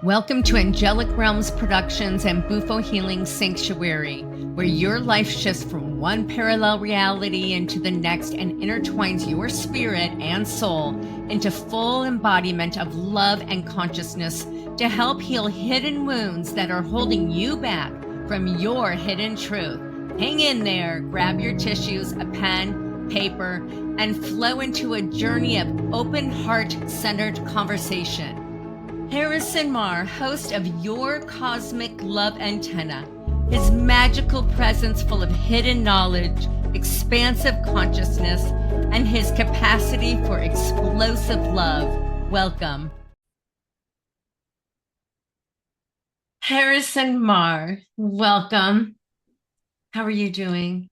Welcome to Angelic Realms Productions and Bufo Healing Sanctuary, where your life shifts from one parallel reality into the next and intertwines your spirit and soul into full embodiment of love and consciousness to help heal hidden wounds that are holding you back from your hidden truth. Hang in there, grab your tissues, a pen, paper, and flow into a journey of open heart-centered conversation. Harrison Meagher, host of Your Cosmic Love Antenna, his magical presence full of hidden knowledge, expansive consciousness, and his capacity for explosive love. Welcome. Harrison Meagher, welcome. How are you doing?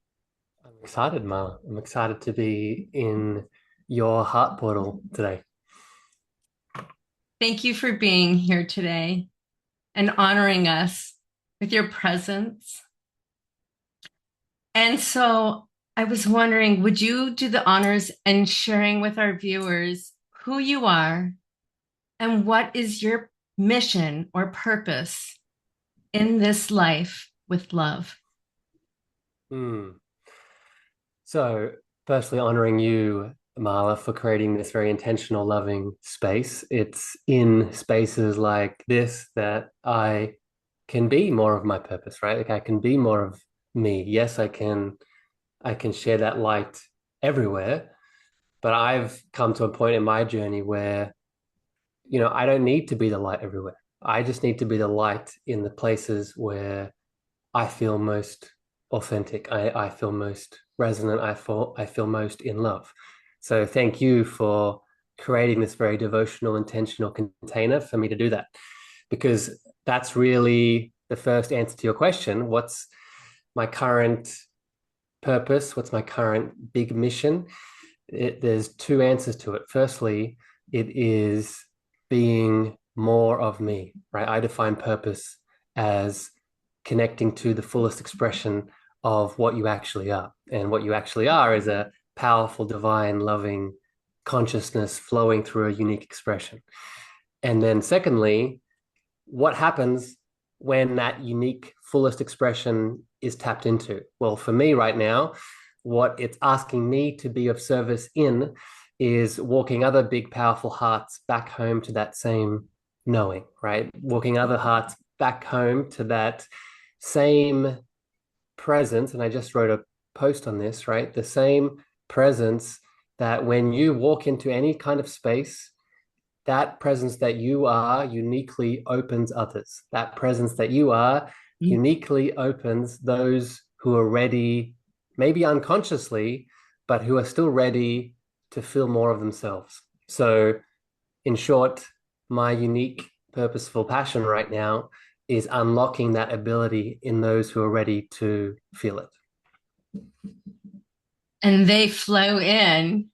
I'm excited, Ma. I'm excited to be in your heart portal today. Thank you for being here today and honoring us with your presence. And so I was wondering, would you do the honors and sharing with our viewers who you are and what is your mission or purpose in this life with love? So, firstly, honoring you, Marla, for creating this very intentional, loving space. It's in spaces like this that I can be more of my purpose, right? Like I can be more of me. Yes, I can share that light everywhere, but I've come to a point in my journey where, I don't need to be the light everywhere. I just need to be the light in the places where I feel most authentic. I feel most resonant. I feel most in love. So thank you for creating this very devotional, intentional container for me to do that. Because that's really the first answer to your question. What's my current purpose? What's my current big mission? There's two answers to it. Firstly, it is being more of me, right? I define purpose as connecting to the fullest expression of what you actually are. And what you actually are is a powerful, divine, loving consciousness flowing through a unique expression. And then, secondly, what happens when that unique, fullest expression is tapped into? Well, for me right now, what it's asking me to be of service in is walking other big, powerful hearts back home to that same knowing, right? Walking other hearts back home to that same presence. And I just wrote a post on this, right? The same presence that when you walk into any kind of space, that presence that you are uniquely opens others. That presence that you are uniquely opens those who are ready, maybe unconsciously, but who are still ready to feel more of themselves. So, in short, my unique, purposeful passion right now is unlocking that ability in those who are ready to feel it. And they flow in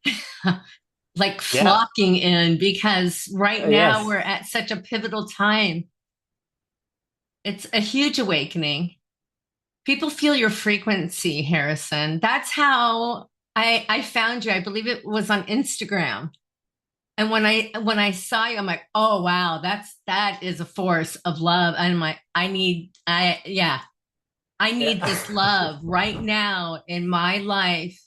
like Yeah. flocking in because right now Yes. we're at such a pivotal time. It's a huge awakening. People feel your frequency, Harrison. That's how I found you. I believe it was on Instagram. And when I saw you, I'm like, oh wow, that is a force of love. And I'm like, I need this Yeah. love right now in my life.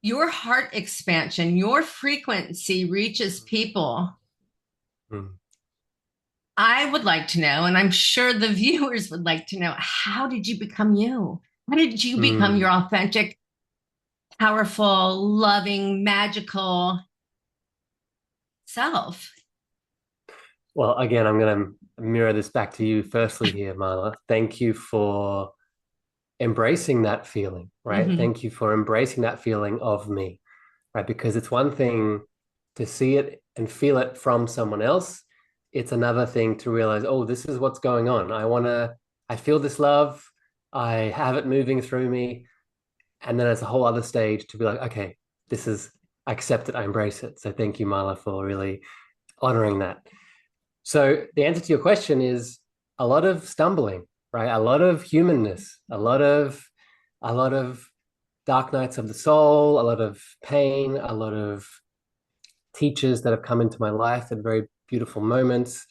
Your heart expansion, your frequency reaches people. Mm. I would like to know, and I'm sure the viewers would like to know, how did you become you? How did you become your Mm. authentic, powerful, loving, magical self? Well, again, I'm going to mirror this back to you firstly here, Marla. Thank you for embracing that feeling, right? Mhm. Thank you for embracing that feeling of me, right? Because it's one thing to see it and feel it from someone else. It's another thing to realize, oh, this is what's going on. I feel this love. I have it moving through me. And then it's a whole other stage to be like, okay, I accept it, I embrace it. So thank you, Marla, for really honoring that. So the answer to your question is a lot of stumbling, right? A lot of humanness, a lot of dark nights of the soul, a lot of pain, a lot of teachers that have come into my life at very beautiful moments.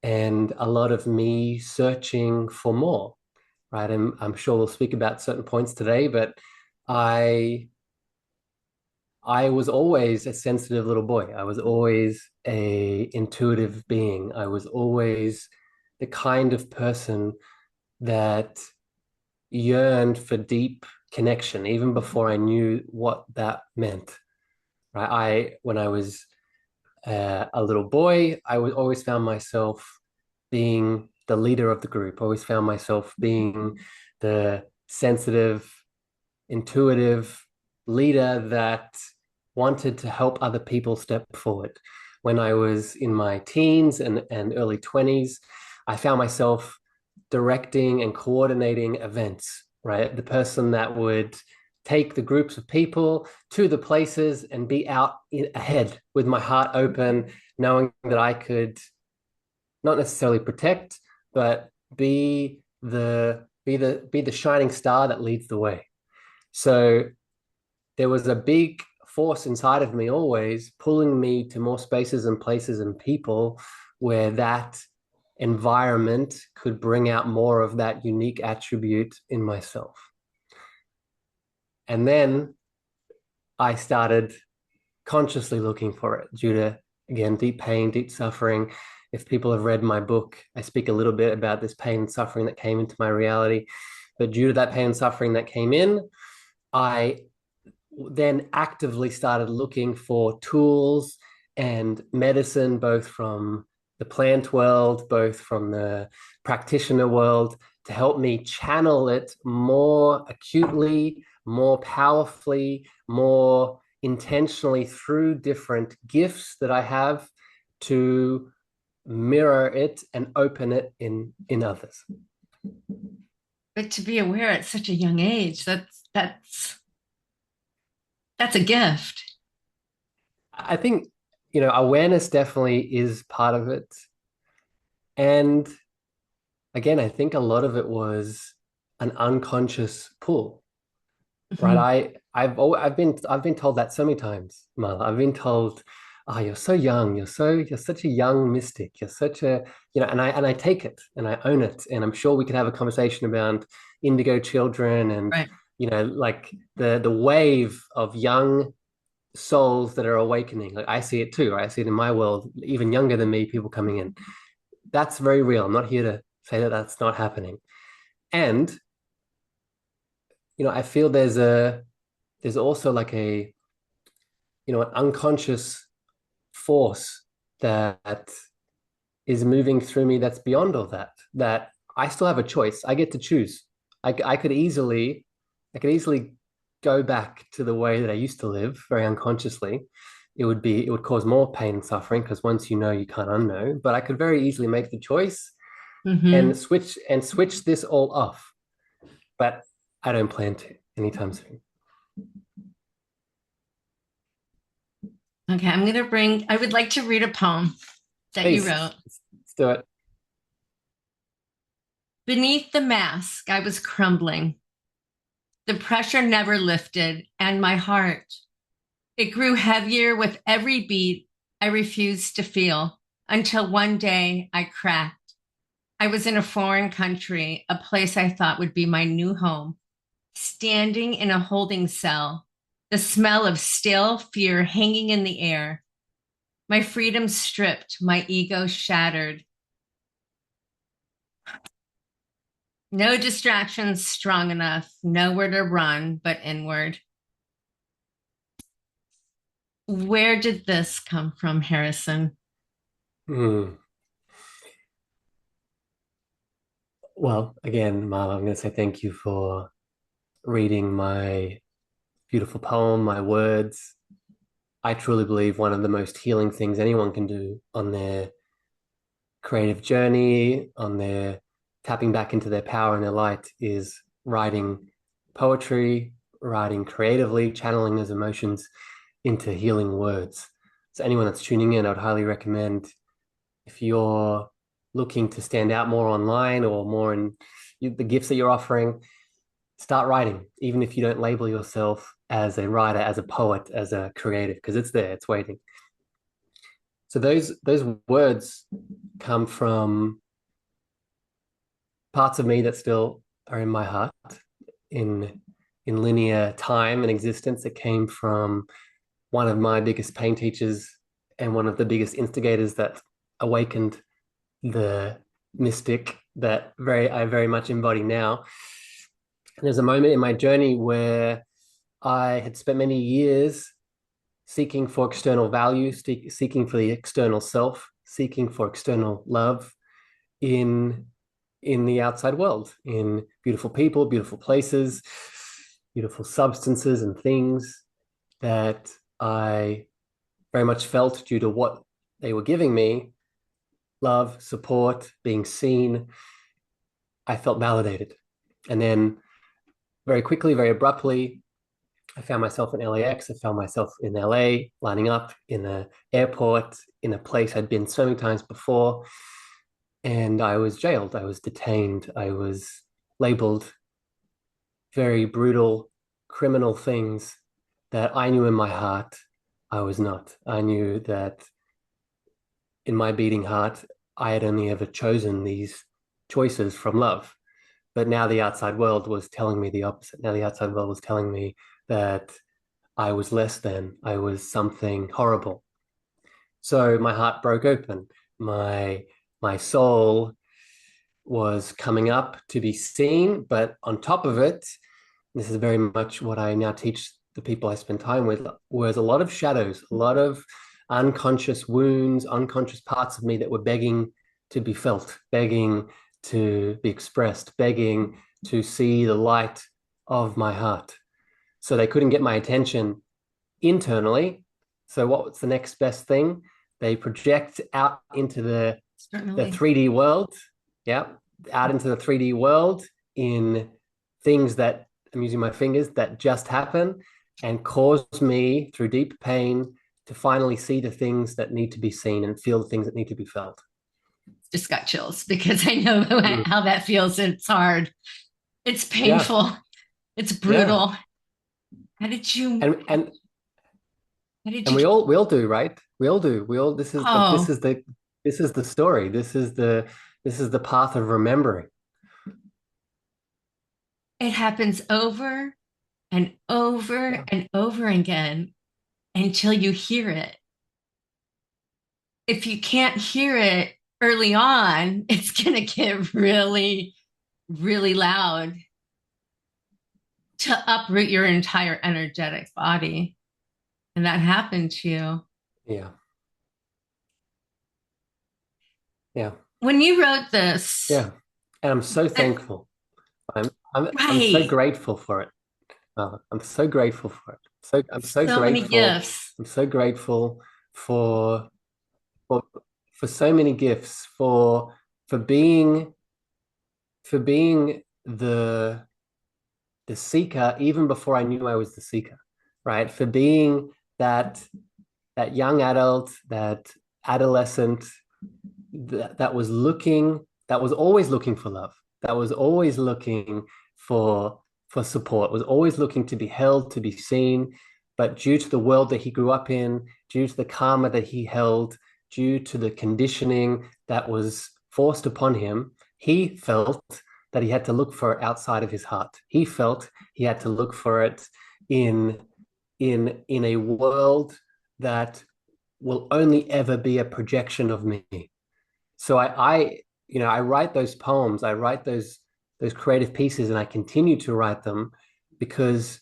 and a lot of me searching for more, right? And I'm sure we'll speak about certain points today, but I I was always a sensitive little boy. I was always a intuitive being. I was always the kind of person that yearned for deep connection, even before I knew what that meant. Right? When I was a little boy, I was always found myself being the leader of the group. I always found myself being the sensitive, intuitive leader that wanted to help other people step forward. When I was in my teens and early 20s, I found myself directing and coordinating events, right? The person that would take the groups of people to the places and be out ahead with my heart open, knowing that I could not necessarily protect, but be the shining star that leads the way. So there was a big force inside of me always pulling me to more spaces and places and people where that environment could bring out more of that unique attribute in myself. And then I started consciously looking for it due to, again, deep pain, deep suffering. If people have read my book, I speak a little bit about this pain and suffering that came into my reality. But due to that pain and suffering that came in, I then actively started looking for tools and medicine, both from the plant world, both from the practitioner world, to help me channel it more acutely, more powerfully, more intentionally through different gifts that I have to mirror it and open it in others. But to be aware at such a young age, that's a gift. I think, awareness definitely is part of it. And again, I think a lot of it was an unconscious pull, right? Mhm. I've been told that so many times, Marla. I've been told, "Oh, you're so young. You're such a young mystic. You're such a, and I take it and I own it. And I'm sure we could have a conversation about indigo children and, Right. like the wave of young souls that are awakening. Like I see it too, right? I see it in my world, even younger than me, people coming in. That's very real. I'm not here to say that that's not happening. And, I feel there's also like an unconscious force that is moving through me that's beyond all that I still have a choice. I get to choose. I could easily go back to the way that I used to live very unconsciously. It would cause more pain and suffering because once you know, you can't unknow. But I could very easily make the choice Hmm. and switch this all off. But I don't plan to anytime soon. Okay, I would like to read a poem that you Please, wrote. let's do it. Beneath the mask, I was crumbling. The pressure never lifted, and my heart, it grew heavier with every beat I refused to feel until one day I cracked. I was in a foreign country, a place I thought would be my new home, standing in a holding cell, the smell of stale fear hanging in the air, my freedom stripped, my ego shattered. No distractions strong enough, nowhere to run but inward. Where did this come from, Harrison? Hmm. Well, again, Marla, I'm going to say thank you for reading my beautiful poem, my words. I truly believe one of the most healing things anyone can do on their creative journey, on their tapping back into their power and their light, is writing poetry, writing creatively, channeling those emotions into healing words. So, anyone that's tuning in, I would highly recommend, if you're looking to stand out more online or more in the gifts that you're offering, start writing, even if you don't label yourself as a writer, as a poet, as a creative, because it's there, it's waiting. So those words come from parts of me that still are in my heart, in in linear time and existence. It came from one of my biggest pain teachers and one of the biggest instigators that awakened the mystic that I very much embody now. And there's a moment in my journey where I had spent many years seeking for external value, seeking for the external self, seeking for external love in in the outside world, in beautiful people, beautiful places, beautiful substances and things that I very much felt due to what they were giving me, love, support, being seen. I felt validated. And then very quickly, very abruptly, I found myself in LAX. I found myself in LA, lining up in an airport, in a place I'd been so many times before. And I was jailed. I was detained. I was labeled very brutal, criminal things that I knew in my heart I was not. I knew that in my beating heart, I had only ever chosen these choices from love. But now the outside world was telling me the opposite. Now the outside world was telling me that I was less than, I was something horrible. So my heart broke open. My soul was coming up to be seen, but on top of it, this is very much what I now teach the people I spend time with, was a lot of shadows, a lot of unconscious wounds, unconscious parts of me that were begging to be felt, begging to be expressed, begging to see the light of my heart. So they couldn't get my attention internally. So what's the next best thing? They project out into the 3D world. Yeah, out into the 3D world in things that I'm using my fingers that just happen and cause me through deep pain to finally see the things that need to be seen and feel the things that need to be felt. Just got chills because I know Mm. how that feels. It's hard. It's Yeah, painful. It's yeah. brutal. How did you, And and how did and you, we all do, right? We all do. We all this is but oh, this is the story. This is the path of remembering. it happens over and over Yeah. and over again until you hear it. If you can't hear it early on, it's going to get really, really loud to uproot your entire energetic body. And that happened to you. Yeah. Yeah. When you wrote this, Yeah. And I'm so thankful. I'm so right, grateful for it. I'm so grateful for it. I'm so so many grateful. gifts. I'm so grateful for for for so many gifts, for being for being the seeker even before I knew I was the seeker, right? For being that young adult, that adolescent that was looking, that was always looking for love, that was always looking for support, was always looking to be held, to be seen. But due to the world that he grew up in, due to the karma that he held, due to the conditioning that was forced upon him, he felt that he had to look for it outside of his heart. He felt he had to look for it in in a world that will only ever be a projection of me. So I write those poems, I write those creative pieces, and I continue to write them because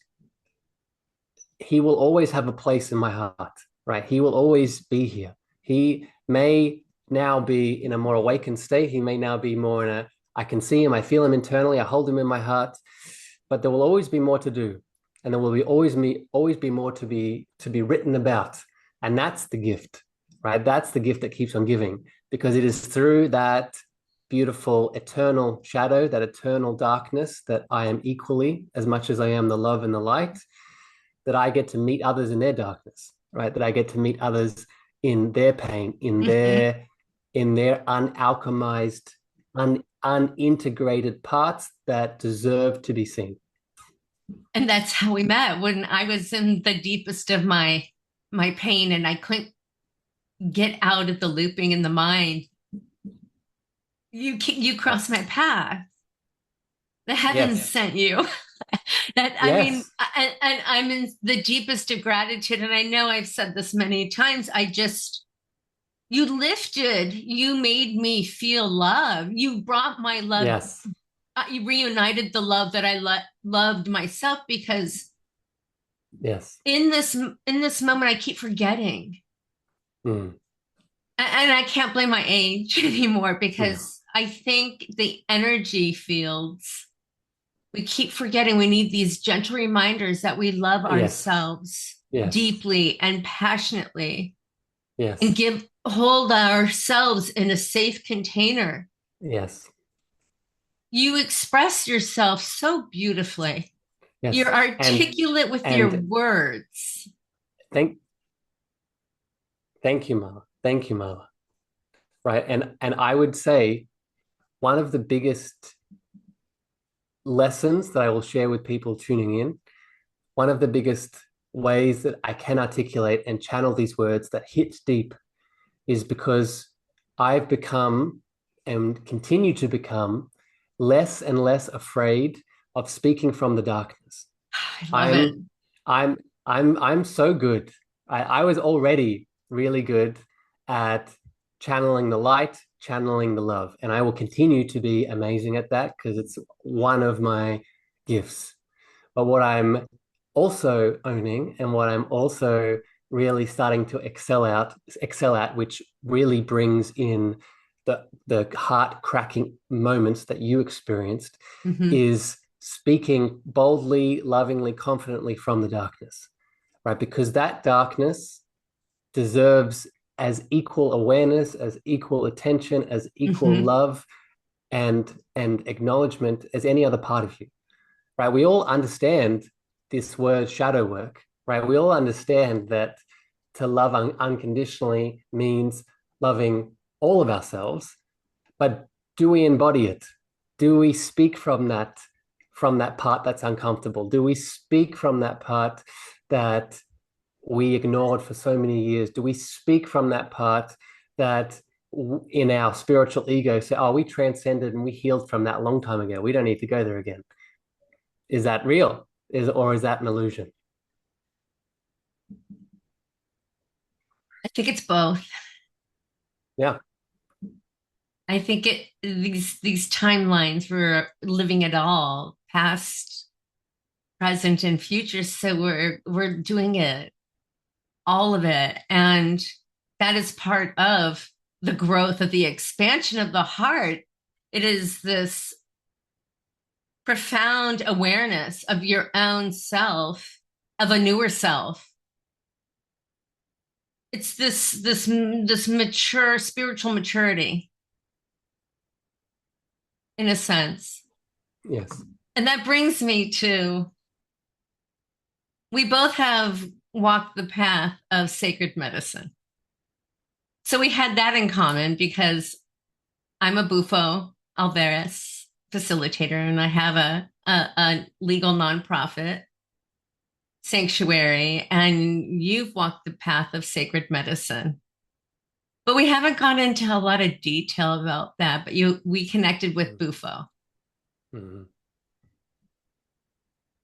he will always have a place in my heart, right? He will always be here. He may now be in a more awakened state. He may now be more in a, I can see him, I feel him internally, I hold him in my heart, but there will always be more to do. And there will be always be more to be written about. And that's the gift, right? That's the gift that keeps on giving, because it is through that beautiful eternal shadow, that eternal darkness, that I am equally as much as I am the love and the light, that I get to meet others in their darkness, right? That I get to meet others in their pain, Mhm. in their unalchemized, unintegrated parts that deserve to be seen. And that's how we met when I was in the deepest of my pain and I couldn't get out of the looping in the mind, you cross Yes. my path. The heavens Yes. sent you. That I mean, Yes. and I'm in the deepest of gratitude. And I know I've said this many times. You made me feel love. You brought my love. Yes. You reunited the love that I loved myself, because Yes. in this moment I keep forgetting, Mm. and I can't blame my age anymore, Yeah. because I think the energy fields, we keep forgetting. We need these gentle reminders that we love Yes. ourselves Yes. deeply and passionately, and Yes. give hold ourselves in a safe container. Yes. You express yourself so beautifully. Yes. You're articulate with your And words. thank thank you, Mala. Thank you, Mala. Right. And I would say one of the biggest lessons that I will share with people tuning in, one of the biggest ways that I can articulate and channel these words that hit deep is because I've become and continue to become less and less afraid of speaking from the darkness. I love it. I'm I'm I'm so good. I was already really good at channeling the light, channeling the love, and I will continue to be amazing at that because it's one of my gifts. But what I'm also owning and what I'm also really starting to excel at, which really brings in the heart cracking moments that you experienced, Mhm. is speaking boldly, lovingly, confidently from the darkness, right? Because that darkness deserves as equal awareness, as equal attention, as equal Mhm. love and acknowledgement as any other part of you, right? We all understand this word shadow work, right? We all understand that to love unconditionally means loving all of ourselves, but do we embody it? Do we speak from that part that's uncomfortable? Do we speak from that part that we ignored for so many years? Do we speak from that part that in our spiritual ego say, oh, we transcended and we healed from that a long time ago. We don't need to go there again. Is that real? Or is that an illusion? I think it's both. Yeah. I think these timelines, we're living it all, past, present, and future. So we're doing it, all of it. And that is part of the growth of the expansion of the heart. It is this profound awareness of your own self, of a newer self. It's this mature spiritual maturity, in a sense. Yes. And that brings me to, we both have walked the path of sacred medicine. So we had that in common, because I'm a Bufo Alvarez facilitator, and I have a legal nonprofit sanctuary, and you've walked the path of sacred medicine. But we haven't gone into a lot of detail about that. But we connected with Bufo. Mm-hmm.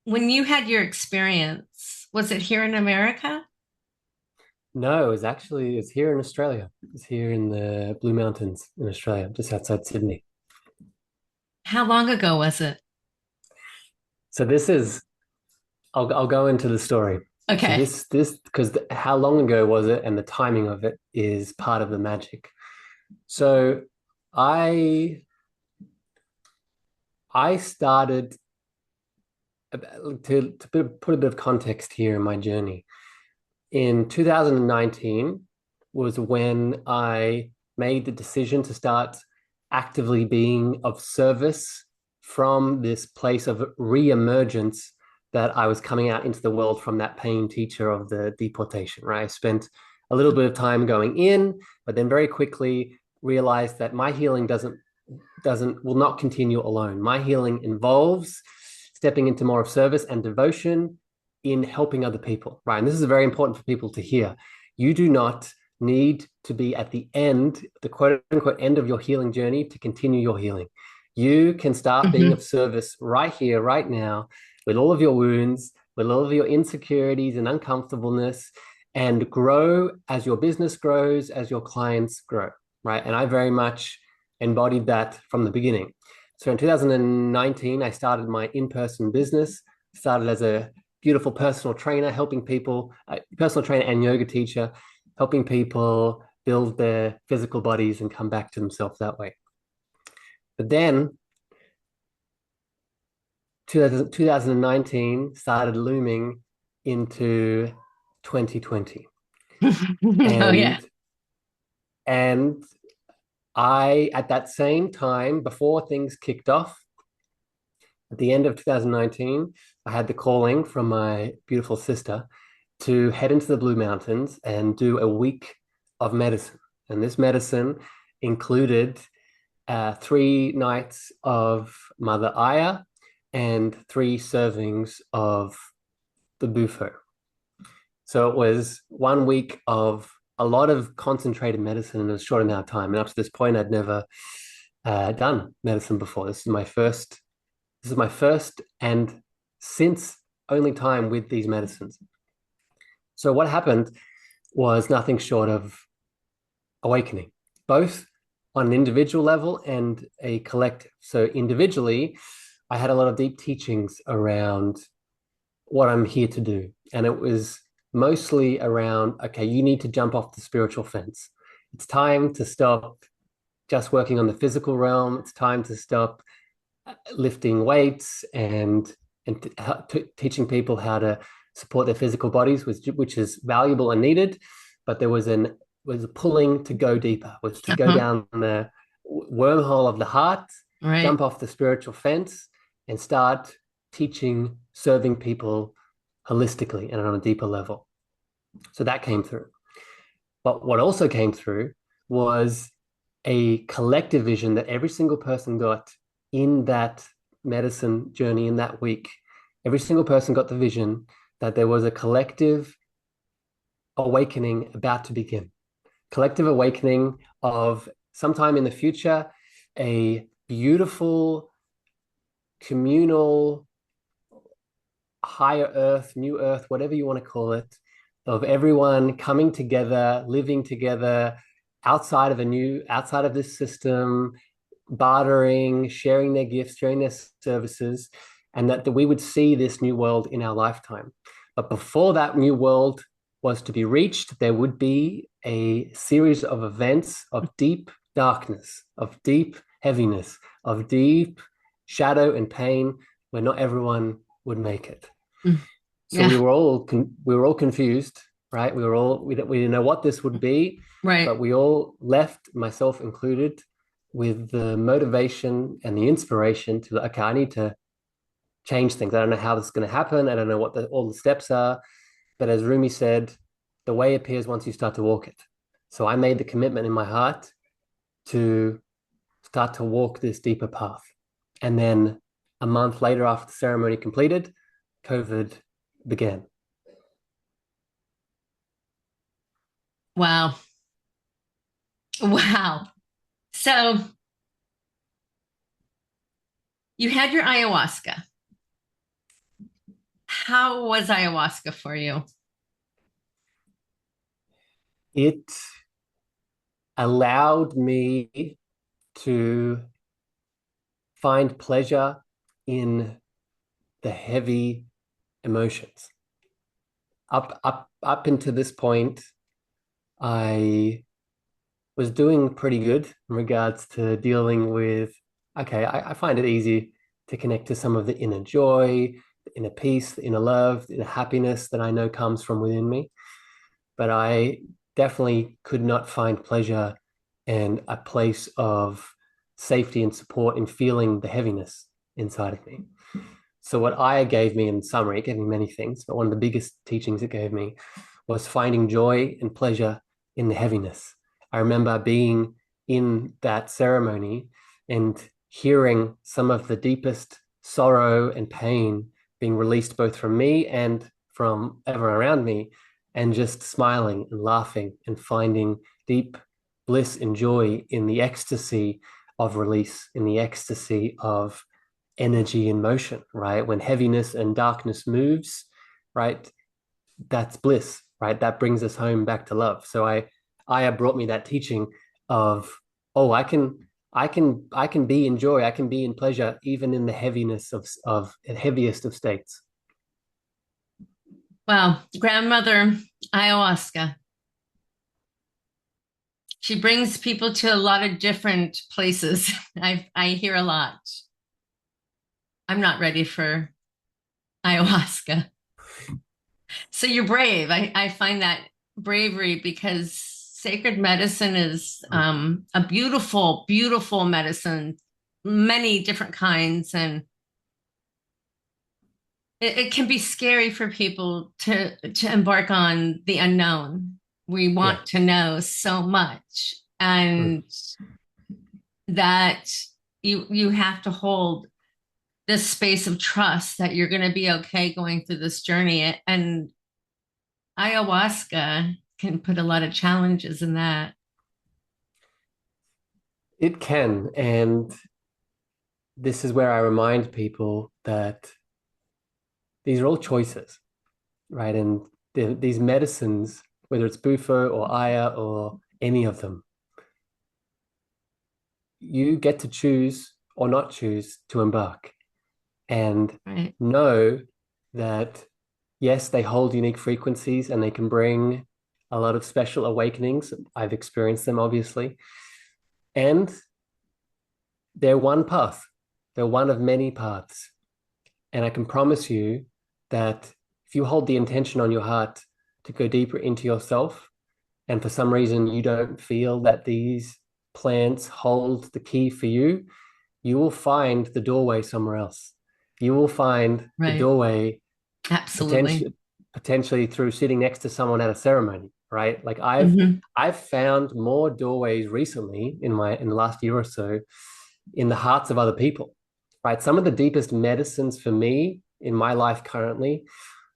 When you had your experience, was it here in America? No, it's here in Australia. It's here in the Blue Mountains in Australia, just outside Sydney. How long ago was it? So this is I'll go into the story. So Okay. this because how long ago was it and the timing of it is part of the magic. So I I started to put a bit of context here in my journey. In 2019 was when I made the decision to start actively being of service from this place of re-emergence that I was coming out into the world from that pain teacher of the deportation, right? I spent a little bit of time going in, but then very quickly realized that my healing will not continue alone. My healing involves stepping into more of service and devotion in helping other people, right? And this is very important for people to hear. You do not need to be at the end, the quote unquote end of your healing journey, to continue your healing. You can start being Mhm. of service right here, right now, with all of your wounds, with all of your insecurities and uncomfortableness, and grow as your business grows, as your clients grow, right? And I very much embodied that from the beginning. So in 2019, I started my in-person business, started as a beautiful personal trainer, helping people, personal trainer and yoga teacher, helping people build their physical bodies and come back to themselves that way. But then 2019 started looming into 2020. Oh yeah. And and I, at that same time, before things kicked off, at the end of 2019, I had the calling from my beautiful sister to head into the Blue Mountains and do a week of medicine. And this medicine included 3 nights of Mother Aya and 3 servings of the Bufo. So it was 1 week of a lot of concentrated medicine in a short amount of time. And up to this point, I'd never done medicine before. This is my first. This is my first and since only time with these medicines. So what happened was nothing short of awakening, both on an individual level and a collective. So individually, I had a lot of deep teachings around what I'm here to do. And it was mostly around, okay, you need to jump off the spiritual fence. It's time to stop just working on the physical realm. It's time to stop lifting weights and teaching people how to support their physical bodies, which is valuable and needed. But there was a pulling to go deeper, was to go Uh-huh. down the wormhole of the heart, Right. jump off the spiritual fence, and start teaching, serving people holistically and on a deeper level. So that came through. But what also came through was a collective vision that every single person got in that medicine journey in that week. Every single person got the vision that there was a collective awakening about to begin. Collective awakening of sometime in the future, a beautiful communal higher earth, new earth, whatever you want to call it, of everyone coming together, living together outside of this system, bartering, sharing their gifts, sharing their services, and that we would see this new world in our lifetime. But before that new world was to be reached, there would be a series of events of deep darkness, of deep heaviness, of deep shadow and pain, where not everyone would make it. Mm. So Yeah. we were all confused, right? We didn't know what this would be, but Right. we all left, myself included, with the motivation and the inspiration to, okay, I need to change things. I don't know how this is going to happen. I don't know what all the steps are. But as Rumi said, the way appears once you start to walk it. So I made the commitment in my heart to start to walk this deeper path. And then a month later, after the ceremony completed, COVID began. Wow. Wow. So you had your ayahuasca. How was ayahuasca for you? It allowed me to find pleasure in the heavy emotions. Up into this point, I was doing pretty good in regards to dealing with, okay, I find it easy to connect to some of the inner joy, the inner peace, the inner love, the inner happiness that I know comes from within me. But I definitely could not find pleasure and a place of safety and support in feeling the heaviness inside of me. So, what Aya gave me in summary, it gave me many things, but one of the biggest teachings it gave me was finding joy and pleasure in the heaviness. I remember being in that ceremony and hearing some of the deepest sorrow and pain being released both from me and from everyone around me, and just smiling and laughing and finding deep bliss and joy in the ecstasy of release, in the ecstasy of energy and motion, right? When heaviness and darkness moves, right? That's bliss, right? That brings us home back to love. So Aya brought me that teaching of, oh, I can be in joy, I can be in pleasure, even in the heaviness of heaviest of states. Wow, grandmother ayahuasca. She brings people to a lot of different places. I hear a lot. I'm not ready for ayahuasca. So you're brave. I find that bravery because sacred medicine is a beautiful, beautiful medicine, many different kinds, and it can be scary for people to embark on the unknown. We Yeah. want to know so much, Mm. and that you have to hold this space of trust that you're going to be okay going through this journey. And ayahuasca can put a lot of challenges in that. It can. And this is where I remind people that these are all choices, right? And these medicines, whether it's Bufo or Aya or any of them, you get to choose or not choose to embark. And Right. know that, yes, they hold unique frequencies and they can bring a lot of special awakenings. I've experienced them, obviously. And they're one path, they're one of many paths. And I can promise you that if you hold the intention on your heart to go deeper into yourself, and for some reason you don't feel that these plants hold the key for you, you will find the doorway somewhere else. You will find the Right. doorway Absolutely. potentially through sitting next to someone at a ceremony, right? Like Hmm. I've found more doorways recently in the last year or so in the hearts of other people, right? Some of the deepest medicines for me in my life currently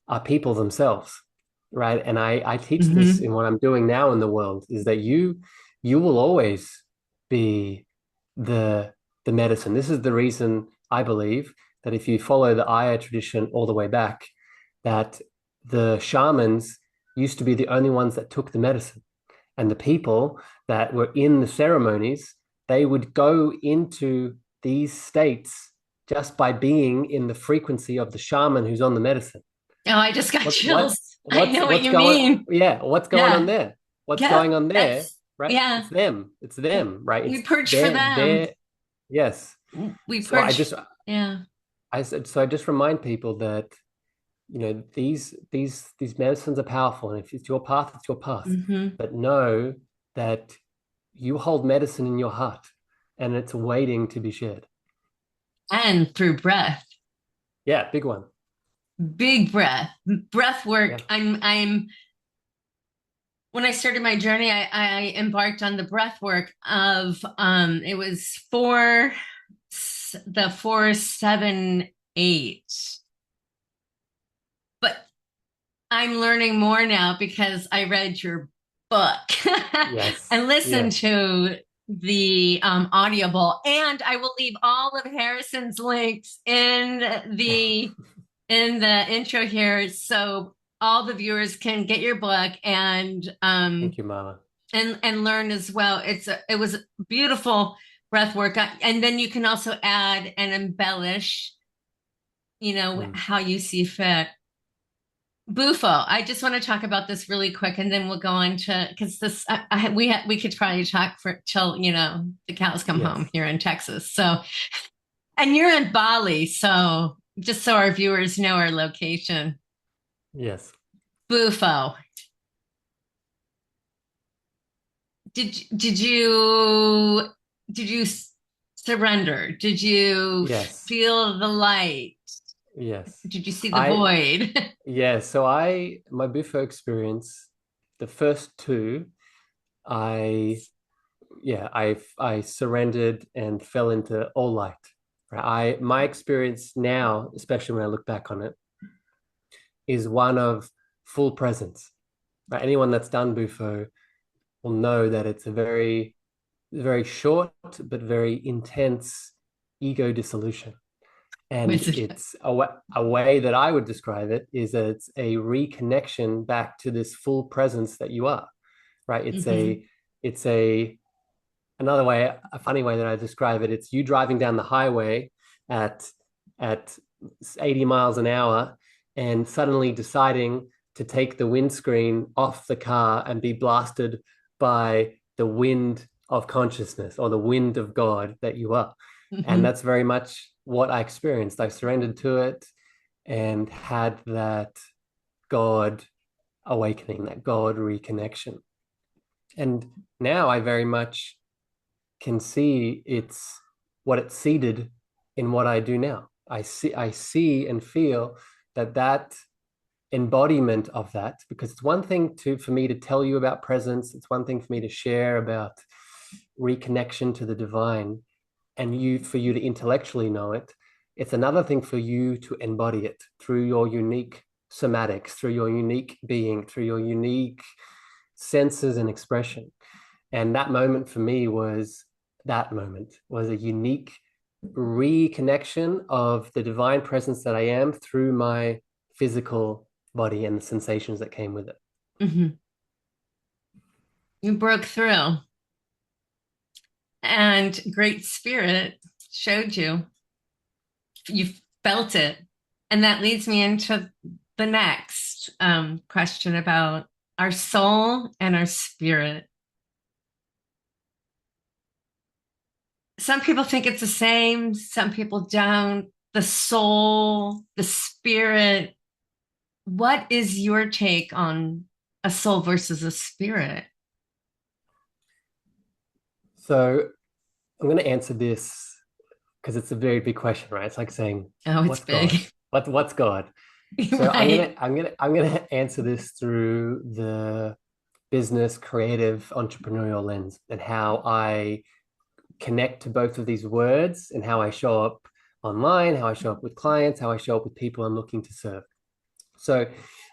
are people themselves, right? And I teach this Hmm. in what I'm doing now in the world is that you will always be the the medicine. This is the reason I believe that if you follow the Aya tradition all the way back, that the shamans used to be the only ones that took the medicine. And the people that were in the ceremonies, they would go into these states just by being in the frequency of the shaman who's on the medicine. Oh, I just got What chills. I know what what's you going mean. yeah, what's going on Yeah. there? What's Yep. going on there? That's, Right? yeah. It's them. It's them, right? We It's perch for them. their yes. We So I perch. just Yeah. I said so I just remind people that these medicines are powerful, and if it's your path, it's your path. Hmm. But know that you hold medicine in your heart, and it's waiting to be shared. And through breath, Yeah, big one. big breath Yeah, work. I'm when I started my journey, I embarked on the breath work of it was the 4-7-8. But I'm learning more now because I read your book yes, and listened yes. to the audible, and I will leave all of Harrison's links in the intro here so all the viewers can get your book Thank you, Marla. and learn as well. It was beautiful breath work, and then you can also add and embellish, Mm, how you see fit. Bufo, I just want to talk about this really quick, and then we'll go on to because this we could probably talk for till the cows come home yes, here in Texas. So, and you're in Bali, so just so our viewers know our location. yes, Bufo, did you surrender? Did you yes, feel the light? yes. Did you see the I void? yeah. So my Bufo experience, the first two, I I surrendered and fell into all light. Right? My experience now, especially when I look back on it, is one of full presence. Right? Anyone that's done Bufo will know that it's a very short but very intense ego dissolution. And Was it? it's a way that I would describe it is that it's a reconnection back to this full presence that you are, right? Mm-hmm. It's a another way, a funny way that I describe it. It's you driving down the highway at at 80 miles an hour and suddenly deciding to take the windscreen off the car and be blasted by the wind of consciousness or the wind of God that you are. And Mm-hmm. that's very much what I experienced. I surrendered to it and had that God awakening, that God reconnection. And now I very much can see it's what it seeded in what I do now. I see and feel that embodiment of that, because it's one thing to for me to tell you about presence, it's one thing for me to share about reconnection to the divine, and you for you to intellectually know it. It's another thing for you to embody it through your unique somatics, through your unique being, through your unique senses and expression. And that moment for me was that moment was a unique reconnection of the divine presence that I am through my physical body and the sensations that came with it. Mm-hmm. You broke through, and Great Spirit showed you. You felt it. And that leads me into the next question about our soul and our spirit. Some people think it's the same, some people don't. The soul, the spirit. What is your take on a soul versus a spirit? So I'm going to answer this because it's a very big question, right? It's like saying, Oh, it's "What's God? big. What's God?" So Right. I'm gonna answer this through the business, creative, entrepreneurial lens and how I connect to both of these words and how I show up online, how I show up with clients, how I show up with people I'm looking to serve. So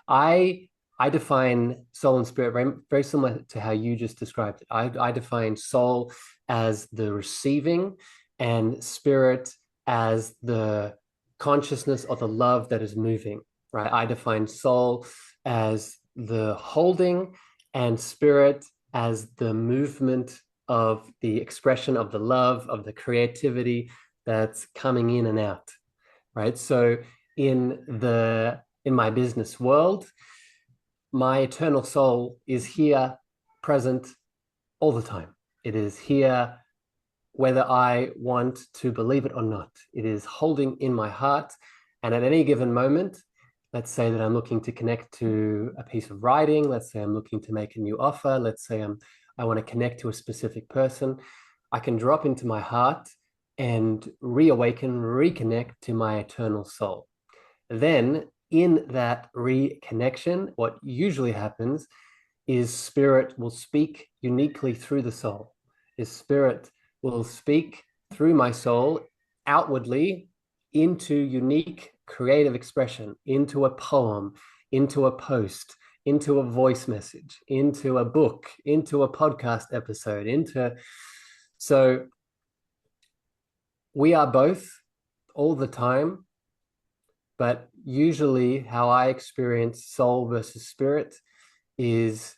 I I define soul and spirit very similar to how you just described it. I define soul as the receiving and spirit as the consciousness or the love that is moving, right? I define soul as the holding and spirit as the movement of the expression of the love, of the creativity that's coming in and out, right? So in my business world, my eternal soul is here, present all the time. It is here whether I want to believe it or not. It is holding in my heart. And at any given moment, let's say that I'm looking to connect to a piece of writing. Let's say I'm looking to make a new offer. Let's say I want to connect to a specific person. I can drop into my heart and reawaken, reconnect to my eternal soul. Then, in that reconnection, what usually happens is spirit will speak uniquely through the soul. Is spirit will speak through my soul outwardly into unique creative expression, into a poem, into a post, into a voice message, into a book, into a podcast episode, into so we are both all the time, but usually how I experience soul versus spirit is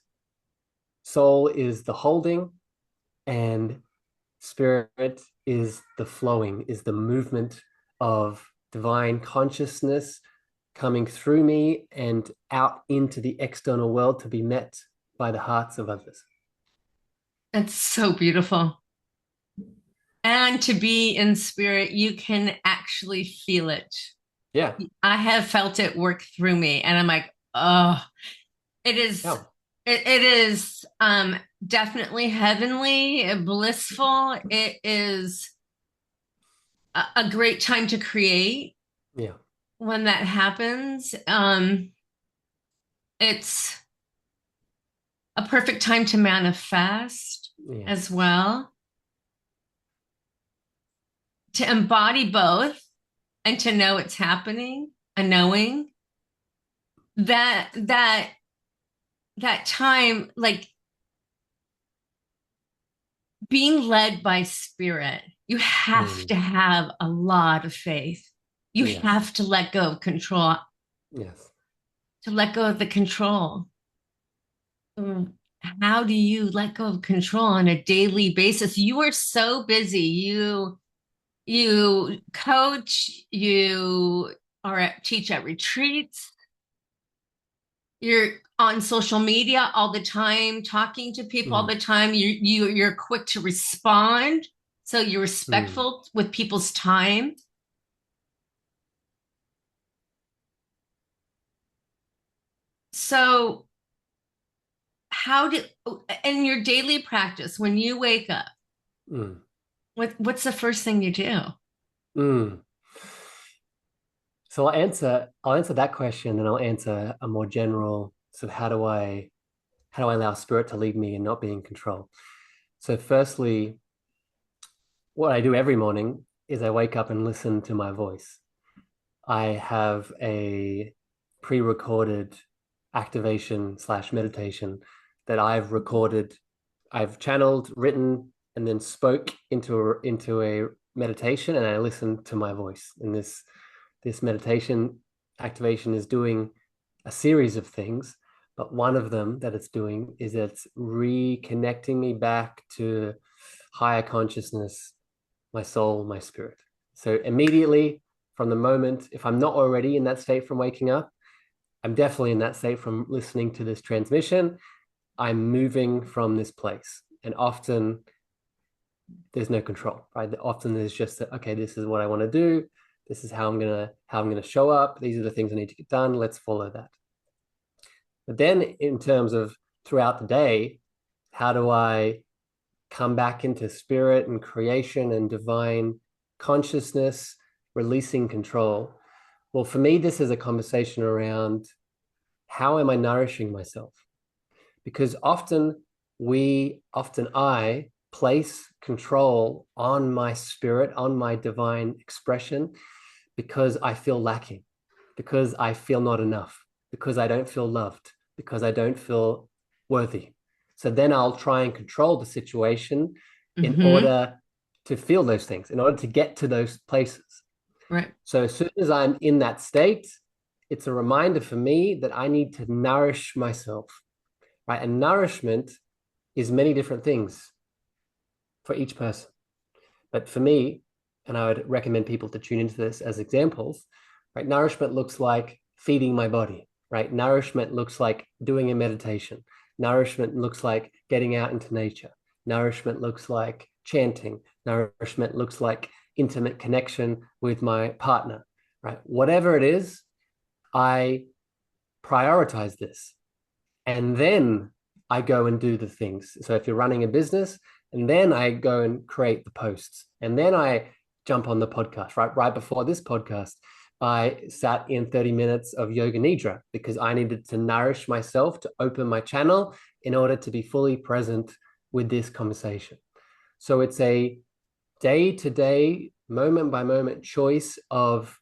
soul is the holding and spirit is the flowing, is the movement of divine consciousness coming through me and out into the external world to be met by the hearts of others. It's so beautiful. And to be in spirit, you can actually feel it. Yeah. I have felt it work through me, and I'm like, oh, it is, Yeah. it is definitely heavenly, blissful. It is a great time to create Yeah. when that happens. It's a perfect time to manifest as Yes. well, to embody both and to know it's happening, a knowing that that time, like being led by spirit, you have Mm. to have a lot of faith. You Yes. have to let go of control, Yes. to let go of the control. Mm. How do you let go of control on a daily basis? You are so busy. You coach, you teach at retreats, you're on social media all the time, talking to people all Mm. the time. You're quick to respond, so you're Mm. respectful with people's time. So how do in your daily practice when you wake up, Mm. what's the first thing you do? Mm. So I'll answer that question, and I'll answer a more general sort of how do I allow spirit to lead me and not be in control? So firstly, what I do every morning is I wake up and listen to my voice. I have a pre-recorded activation slash meditation that I've recorded, I've channeled, written, and then spoke into a meditation, and I listen to my voice. And this meditation activation is doing a series of things, but one of them that it's doing is it's reconnecting me back to higher consciousness, my soul, my spirit. So immediately from the moment, if I'm not already in that state from waking up, I'm definitely in that state from listening to this transmission. I'm moving from this place. And often there's no control, right? Often there's just that, okay, this is what I want to do. This is how I'm gonna show up. These are the things I need to get done. Let's follow that. But then in terms of throughout the day, how do I come back into spirit and creation and divine consciousness, releasing control? Well, for me, this is a conversation around how am I nourishing myself? Because often I place control on my spirit, on my divine expression, because I feel lacking, because I feel not enough, because I don't feel loved, because I don't feel worthy. So then I'll try and control the situation in Mm-hmm. order to feel those things, in order to get to those places. Right. So as soon as I'm in that state, it's a reminder for me that I need to nourish myself, right? And nourishment is many different things for each person. But for me, and I would recommend people to tune into this as examples, right? Nourishment looks like feeding my body, right? Nourishment looks like doing a meditation. Nourishment looks like getting out into nature. Nourishment looks like chanting. Nourishment looks like intimate connection with my partner, right? Whatever it is, I prioritize this. And then I go and do the things. So if you're running a business, and then I go and create the posts, and then I jump on the podcast. Right before this podcast, I sat in 30 minutes of yoga nidra because I needed to nourish myself to open my channel in order to be fully present with this conversation. So it's a day-to-day, moment-by-moment choice of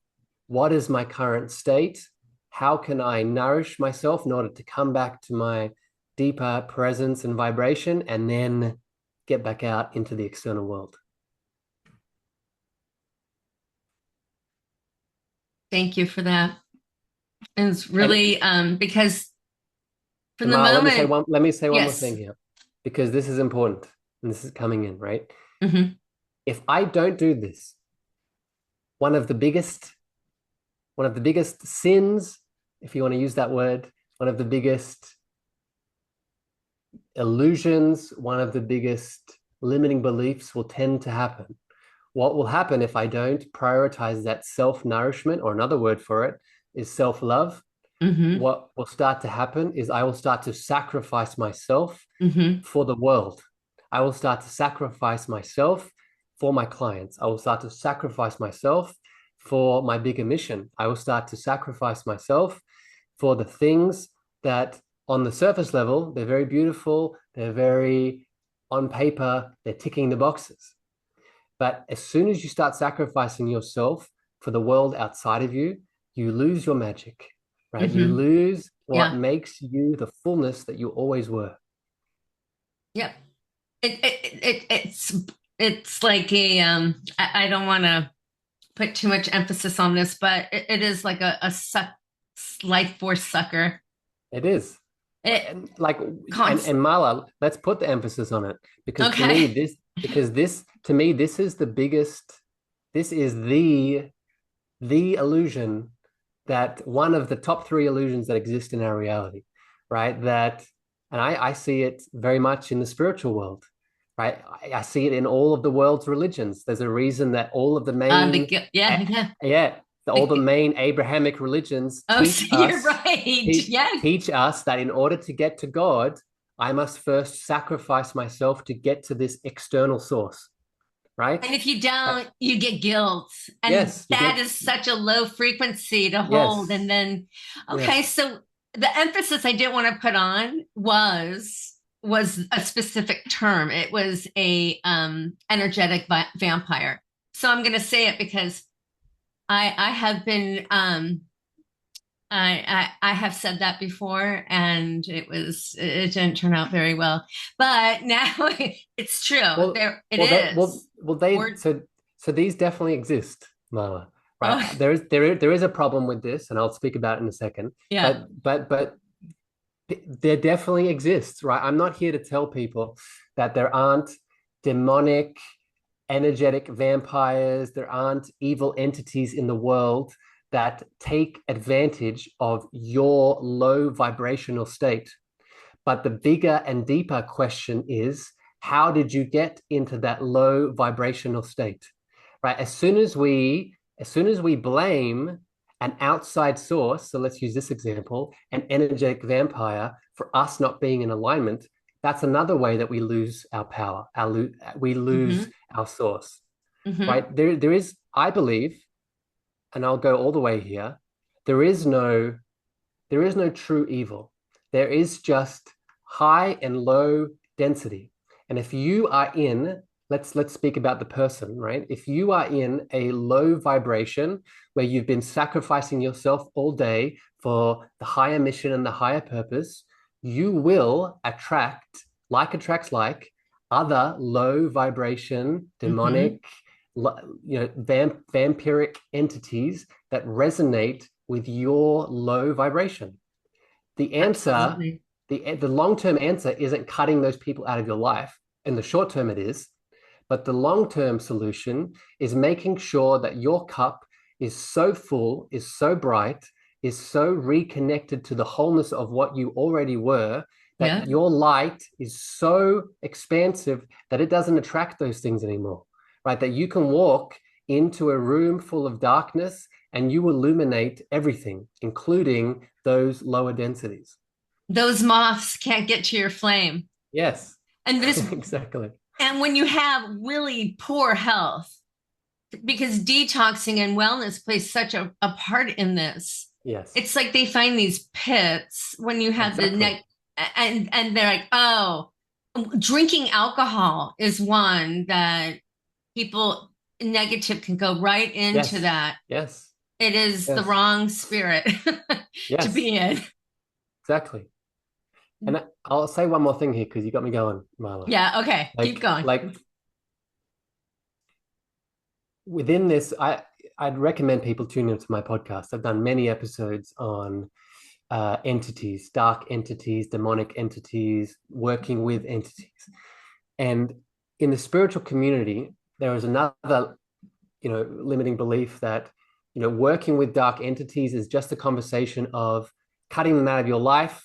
what is my current state? How can I nourish myself in order to come back to my deeper presence and vibration, and then get back out into the external world? Thank you for that. It's And really because from the Amal, moment, let me say one more yes. thing here, because this is important and this is coming in, right? Mm-hmm. If I don't do this, one of the biggest one of the biggest sins, if you want to use that word, one of the biggest illusions, one of the biggest limiting beliefs will tend to happen. What will happen if I don't prioritize that self nourishment, or another word for it is self love? Mm-hmm. What will start to happen is I will start to sacrifice myself Mm-hmm. for the world. I will start to sacrifice myself for my clients. I will start to sacrifice myself for my bigger mission. I will start to sacrifice myself for the things that on the surface level, they're very beautiful, they're very on paper, they're ticking the boxes. But as soon as you start sacrificing yourself for the world outside of you, you lose your magic, right? You Mm-hmm. lose what Yeah. makes you the fullness that you always were. Yep. It's like a I don't want to put too much emphasis on this, but it is like a life force sucker. It is. It And like const and Mala, let's put the emphasis on it because to me okay. this to me this is the biggest, this is the illusion, that one of the top three illusions that exist in our reality, right? That, and I see it very much in the spiritual world, right? I see it in all of the world's religions. There's a reason that all of the main, Yeah, yeah. yeah, all the The, main Abrahamic religions oh, so you're right. Yes. teach us that in order to get to God, I must first sacrifice myself to get to this external source, right? And if you don't, you get guilt. And Yes, you that get, is such a low frequency to hold. And yes, then, okay, yes. so the emphasis I didn't want to put on was a specific term. It was a energetic vampire. So I'm going to say it because I have been I have said that before, and it didn't turn out very well. But now it's true. Well, There it is. they Word. so these definitely exist, Marla. Right? Oh, There is a problem with this, and I'll speak about it in a second. yeah. But there definitely exists, right? I'm not here to tell people that there aren't demonic, energetic vampires, there aren't evil entities in the world that take advantage of your low vibrational state. But the bigger and deeper question is, how did you get into that low vibrational state? Right? As soon as we blame an outside source, so let's use this example, an energetic vampire, for us not being in alignment, that's another way that we lose our power. We lose Hmm. our source. Hmm. Right? There is, I believe, and I'll go all the way here, there is no there is no true evil. There is just high and low density. And if you are in, let's speak about the person, right? If you are in a low vibration where you've been sacrificing yourself all day for the higher mission and the higher purpose, you will attract, like attracts like, other low vibration, Hmm. demonic, vampiric entities that resonate with your low vibration. The answer, Absolutely. the long-term answer isn't cutting those people out of your life. In the short term, it is. But the long-term solution is making sure that your cup is so full, is so bright, is so reconnected to the wholeness of what you already were, Yeah. that your light is so expansive that it doesn't attract those things anymore, right? That you can walk into a room full of darkness and you illuminate everything, including those lower densities. Those moths can't get to your flame. Yes, And this, exactly. and when you have really poor health, because detoxing and wellness plays such a part in this. Yes, It's like they find these pits when you have the exactly. neck, and they're like, oh, drinking alcohol is one that people negative can go right into Yes, that. yes, It is the yes, wrong spirit to yes, be in. exactly. And I'll say one more thing here because you got me going, Marla. Yeah, okay, keep going. Like within this, I'd recommend people tune into my podcast. I've done many episodes on entities, dark entities, demonic entities, working with entities. And in the spiritual community, there is another, limiting belief that, working with dark entities is just a conversation of cutting them out of your life,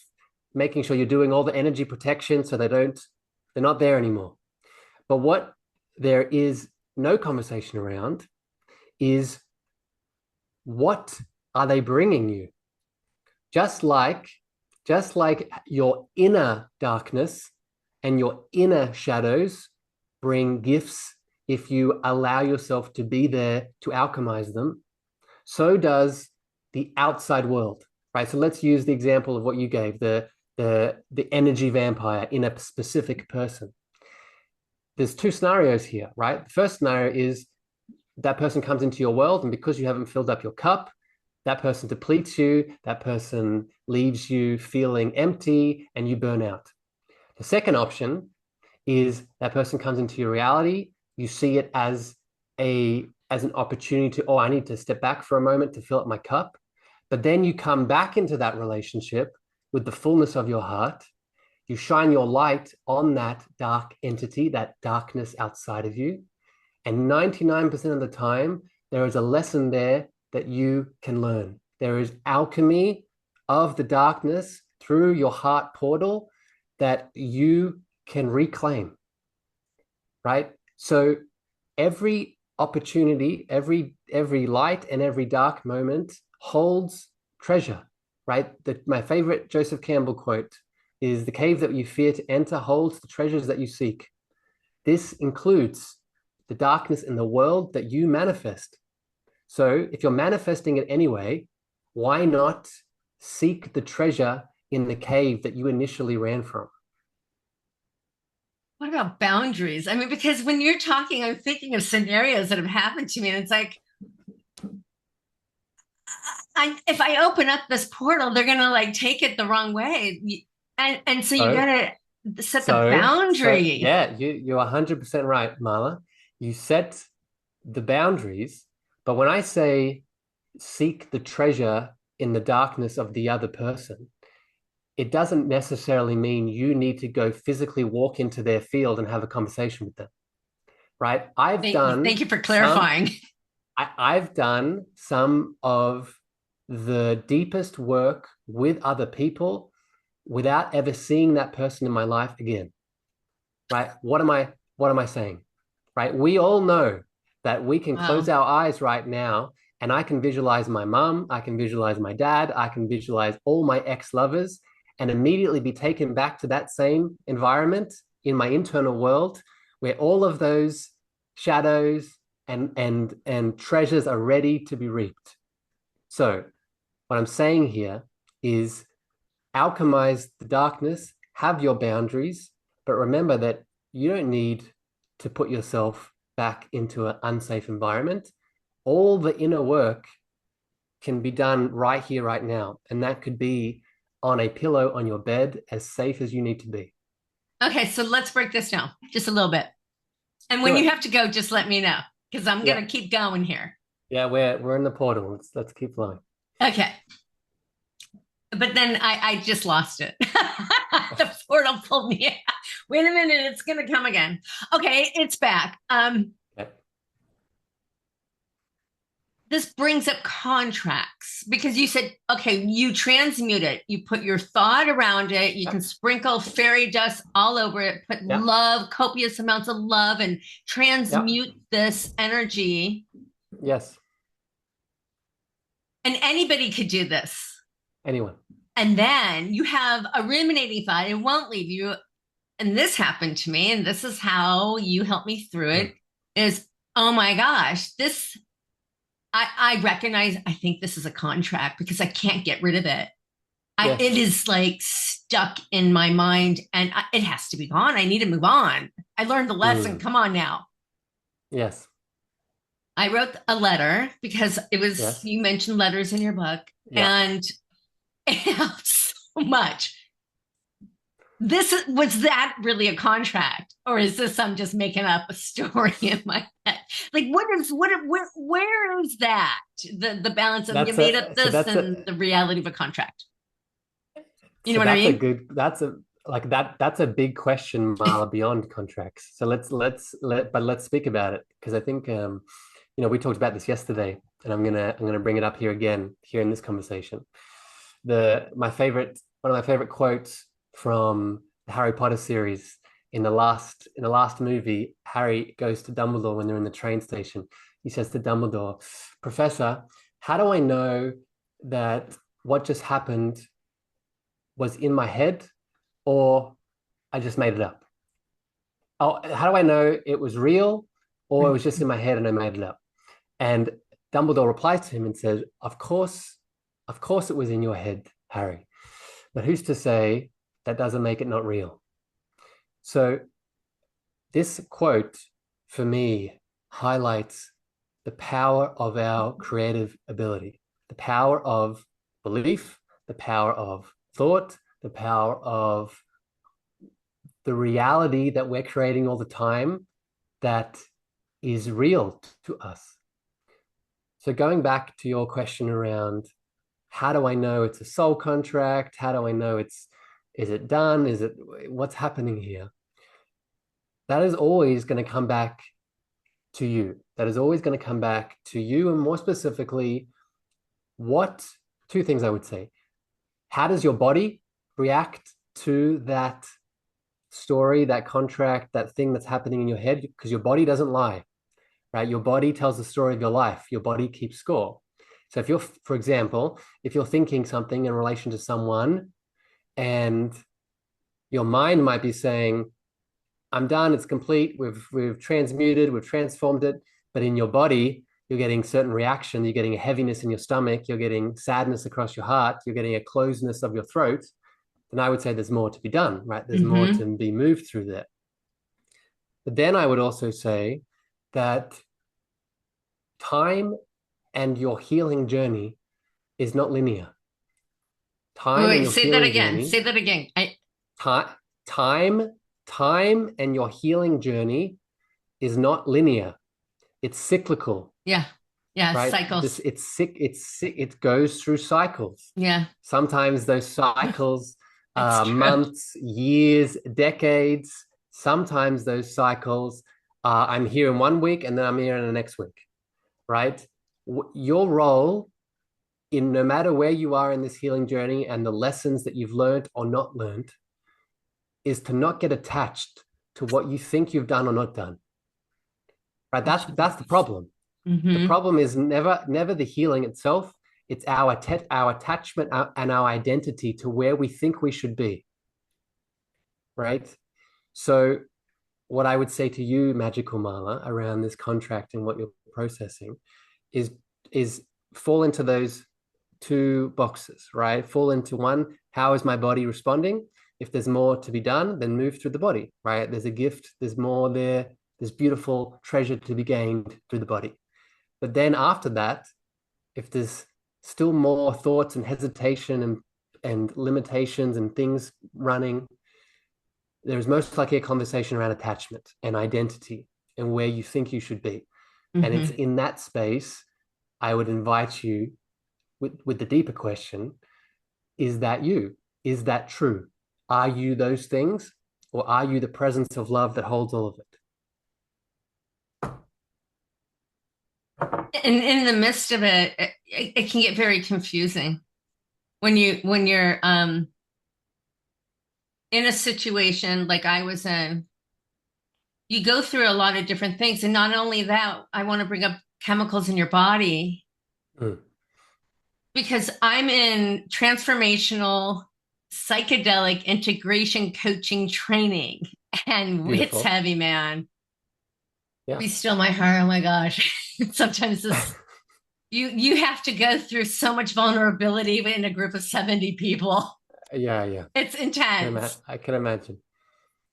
making sure you're doing all the energy protection so they're not there anymore. But what there is no conversation around is, what are they bringing you? Just like, just like your inner darkness and your inner shadows bring gifts if you allow yourself to be there to alchemize them, so does the outside world, right? So let's use the example of what you gave, the energy vampire in a specific person. There's two scenarios here, right? The first scenario is that person comes into your world, and because you haven't filled up your cup, that person depletes you, that person leaves you feeling empty, and you burn out. The second option is that person comes into your reality, you see it as an opportunity to, oh, I need to step back for a moment to fill up my cup. But then you come back into that relationship with the fullness of your heart. You shine your light on that dark entity, that darkness outside of you. And 99% of the time, there is a lesson there that you can learn. There is alchemy of the darkness through your heart portal that you can reclaim, right? So every opportunity, every light and every dark moment holds treasure, right? My favorite Joseph Campbell quote is, "The cave that you fear to enter holds the treasures that you seek." This includes the darkness in the world that you manifest. So if you're manifesting it anyway, why not seek the treasure in the cave that you initially ran from? What about boundaries? I mean, because when you're talking, I'm thinking of scenarios that have happened to me, and it's like, if I open up this portal, they're gonna like take it the wrong way, and so you So, gotta set the so boundary. yeah, you're 100% right, Marla. You set the boundaries, but when I say seek the treasure in the darkness of the other person, it doesn't necessarily mean you need to go physically walk into their field and have a conversation with them, right? Thank you for clarifying. I've done some of the deepest work with other people without ever seeing that person in my life again, right? What am I saying? Right? We all know that we can close Wow. our eyes right now and I can visualize my mom, I can visualize my dad, I can visualize all my ex-lovers and immediately be taken back to that same environment in my internal world where all of those shadows and treasures are ready to be reaped. So what I'm saying here is alchemize the darkness, have your boundaries, but remember that you don't need to put yourself back into an unsafe environment. All the inner work can be done right here, right now. And that could be on a pillow on your bed, as safe as you need to be. Okay, so let's break this down just a little bit. And Do when you it. have to go, just let me know because I'm Yeah. gonna keep going here. Yeah, we're in the portal. Let's keep flowing. Okay. But then I just lost it. The portal pulled me out. Wait a minute, it's gonna come again. Okay, it's back. Okay. This brings up contracts because you said, okay, you transmute it, you put your thought around it, you can Yep. sprinkle fairy dust all over it, put Yep. love, copious amounts of love, and Yep. transmute this energy. Yes. And anybody could do this. Anyone. And then you have a ruminating thought, it won't leave you. And this happened to me, and this is how you helped me through Mm. it is, oh my gosh, this I recognize, I think this is a contract because I can't get rid of it. It Yes. is like stuck in my mind and it has to be gone. I need to move on. I learned the lesson. Mm. Come on now. Yes. I wrote a letter because it was, Yes. you mentioned letters in your book Yeah. and it helped so much. Was that really a contract or is this I'm just making up a story in my head? Like where is that the balance of you That's made up a so this that's a and the reality of a contract? You know so what I that's a mean? good that's a big question, Marla, beyond contracts. So let's speak about it because I think we talked about this yesterday and I'm gonna bring it up here again here in this conversation. The my favorite One of my favorite quotes from the Harry Potter series, in the last movie, Harry goes to Dumbledore when they're in the train station. He says to Dumbledore, "Professor, how do I know that what just happened was in my head or I just made it up? Oh, how do I know it was real or it was just in my head and I made it up?" And Dumbledore replies to him and says, of course it was in your head, Harry. But who's to say that doesn't make it not real?" So this quote for me highlights the power of our creative ability, the power of belief, the power of thought, the power of the reality that we're creating all the time that is real to us. So going back to your question around how do I know it's a soul contract? How do I know is it done? Is it, what's happening here? That is always going to come back to you. That is always going to come back to you. And more specifically, what two things I would say. How does your body react to that story, that contract, that thing that's happening in your head? Because your body doesn't lie, right? Your body tells the story of your life. Your body keeps score. So if you're, for example, if you're thinking something in relation to someone and your mind might be saying, I'm done, it's complete, we've transmuted, we've transformed it, but in your body, you're getting certain reaction, you're getting a heaviness in your stomach, you're getting sadness across your heart, you're getting a closeness of your throat, then I would say there's more to be done, right? There's more to be moved through there. But then I would also say that time and your healing journey is not linear. Time and Wait, your say that healing again. journey, Say that again. time, time and your healing journey is not linear. It's cyclical. Yeah. Yeah. Right? Cycles. It goes through cycles. Yeah. Sometimes those cycles It's are true. months, years, decades. Sometimes those cycles are I'm here in 1 week and then I'm here in the next week. Right? Your role in no matter where you are in this healing journey and the lessons that you've learned or not learned is to not get attached to what you think you've done or not done. Right? That's the problem. The problem is never the healing itself. It's our attachment and our identity to where we think we should be. Right? So what I would say to you, Magical Mala, around this contract and what you're processing is fall into those two boxes, right? Fall into one, how is my body responding? If there's more to be done, then move through the body, right? There's a gift, there's more there, there's beautiful treasure to be gained through the body. But then after that, if there's still more thoughts and hesitation and limitations and things running, there's most likely a conversation around attachment and identity and where you think you should be. And it's in that space, I would invite you with the deeper question, is that you? Is that true? Are you those things? Or are you the presence of love that holds all of it? And in the midst of it can get very confusing when you're in a situation like I was in. You go through a lot of different things, and not only that, I want to bring up chemicals in your body because I'm in transformational psychedelic integration coaching training, and Beautiful. it's heavy, man. Yeah. Be still my heart. Oh my gosh. Sometimes this you have to go through so much vulnerability in a group of 70 people. Yeah. It's intense. I can imagine.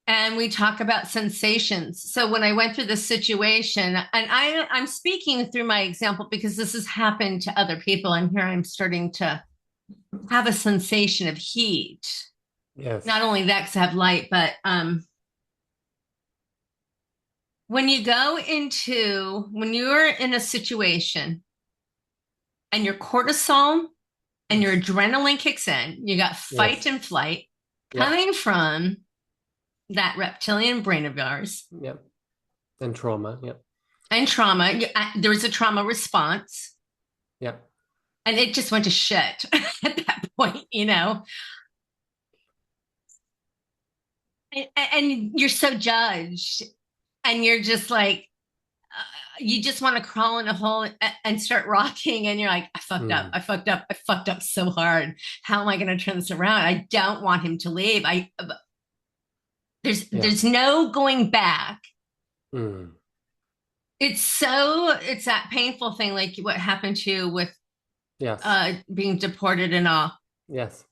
And we talk about sensations. So when I went through this situation, and I'm speaking through my example because this has happened to other people, and here I'm starting to have a sensation of heat. Yes. Not only that, because I have light, but when you're in a situation and your cortisol and your adrenaline kicks in, you got fight and flight coming from that reptilian brain of yours. Yep. And trauma. Yep. And trauma. There was a trauma response. Yep. And it just went to shit at that point, And you're so judged. And you're just like, you just want to crawl in a hole and start rocking. And you're like, I fucked up. I fucked up so hard. How am I going to turn this around? I don't want him to leave. There's no going back. It's that painful thing, like what happened to you with being deported and all. Yes.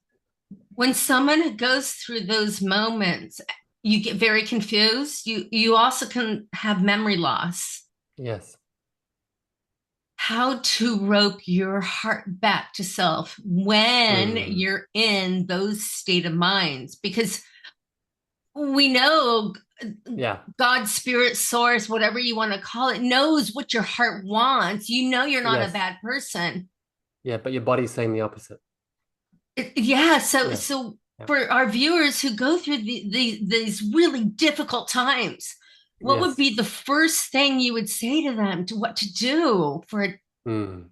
When someone goes through those moments, you get very confused. You also can have memory loss. Yes. How to rope your heart back to self when you're in those state of minds. Because we know Yeah. God's spirit source, whatever you want to call it, knows what your heart wants. You know you're not a Yes. bad person. Yeah, but your body's saying the opposite. Yeah, so Yeah. so Yeah. for our viewers who go through these really difficult times, what would Yes. be the first thing you would say to them to what to do for it? Mm.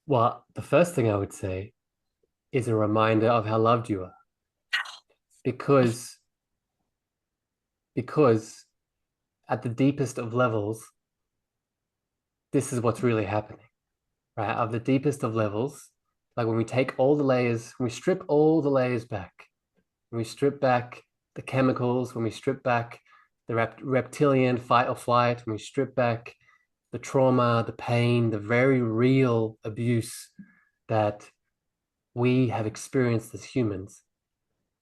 Well, the first thing I would say is a reminder of how loved you are. Because because at the deepest of levels, this is what's really happening, right? Of the deepest of levels, like when we take all the layers, when we strip all the layers back, when we strip back the chemicals, when we strip back the reptilian fight or flight, when we strip back the trauma, the pain, the very real abuse that we have experienced as humans,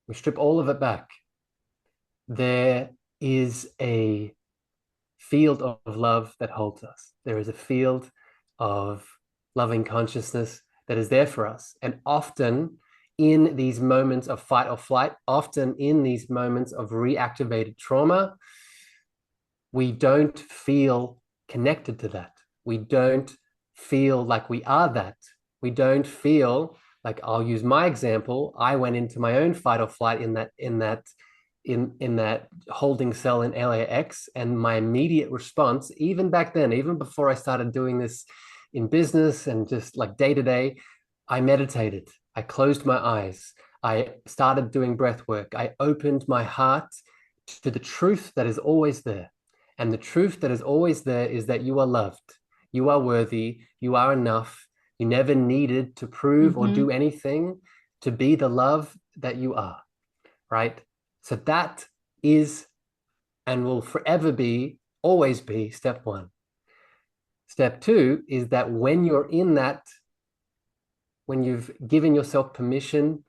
we strip all of it back. There is a field of love that holds us. There is a field of loving consciousness that is there for us. And often in these moments of fight or flight, often in these moments of reactivated trauma, we don't feel connected to that. We don't feel like we are that. We don't feel like, I'll use my example. I went into my own fight or flight in that holding cell in LAX, and my immediate response, even back then, even before I started doing this in business and just like day to day, I meditated. I closed my eyes. I started doing breath work. I opened my heart to the truth that is always there. And the truth that is always there is that you are loved, you are worthy, you are enough. You never needed to prove or Mm-hmm. do anything to be the love that you are, right? So that is and will forever be, always be step one. Step two is that when you're in that, when you've given yourself permission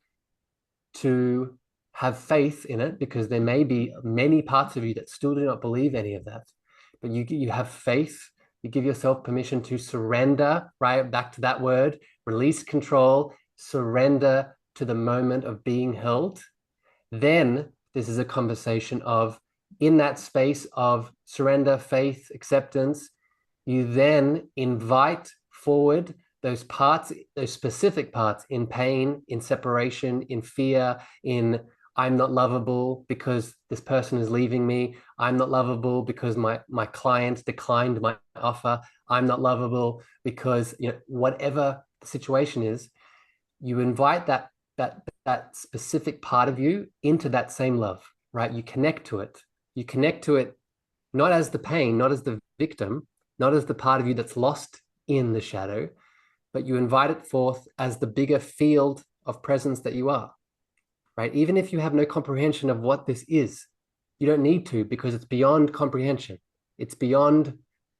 to have faith in it, because there may be many parts of you that still do not believe any of that, but you have faith, you give yourself permission to surrender, right? Back to that word, release control, surrender to the moment of being held. Then this is a conversation of, in that space of surrender, faith, acceptance, you then invite forward those parts, those specific parts in pain, in separation, in fear, in I'm not lovable because this person is leaving me. I'm not lovable because my client declined my offer. I'm not lovable because, you know, whatever the situation is, you invite that specific part of you into that same love, right? You connect to it. You connect to it not as the pain, not as the victim, not as the part of you that's lost in the shadow, but you invite it forth as the bigger field of presence that you are, right? Even if you have no comprehension of what this is, you don't need to, because it's beyond comprehension. It's beyond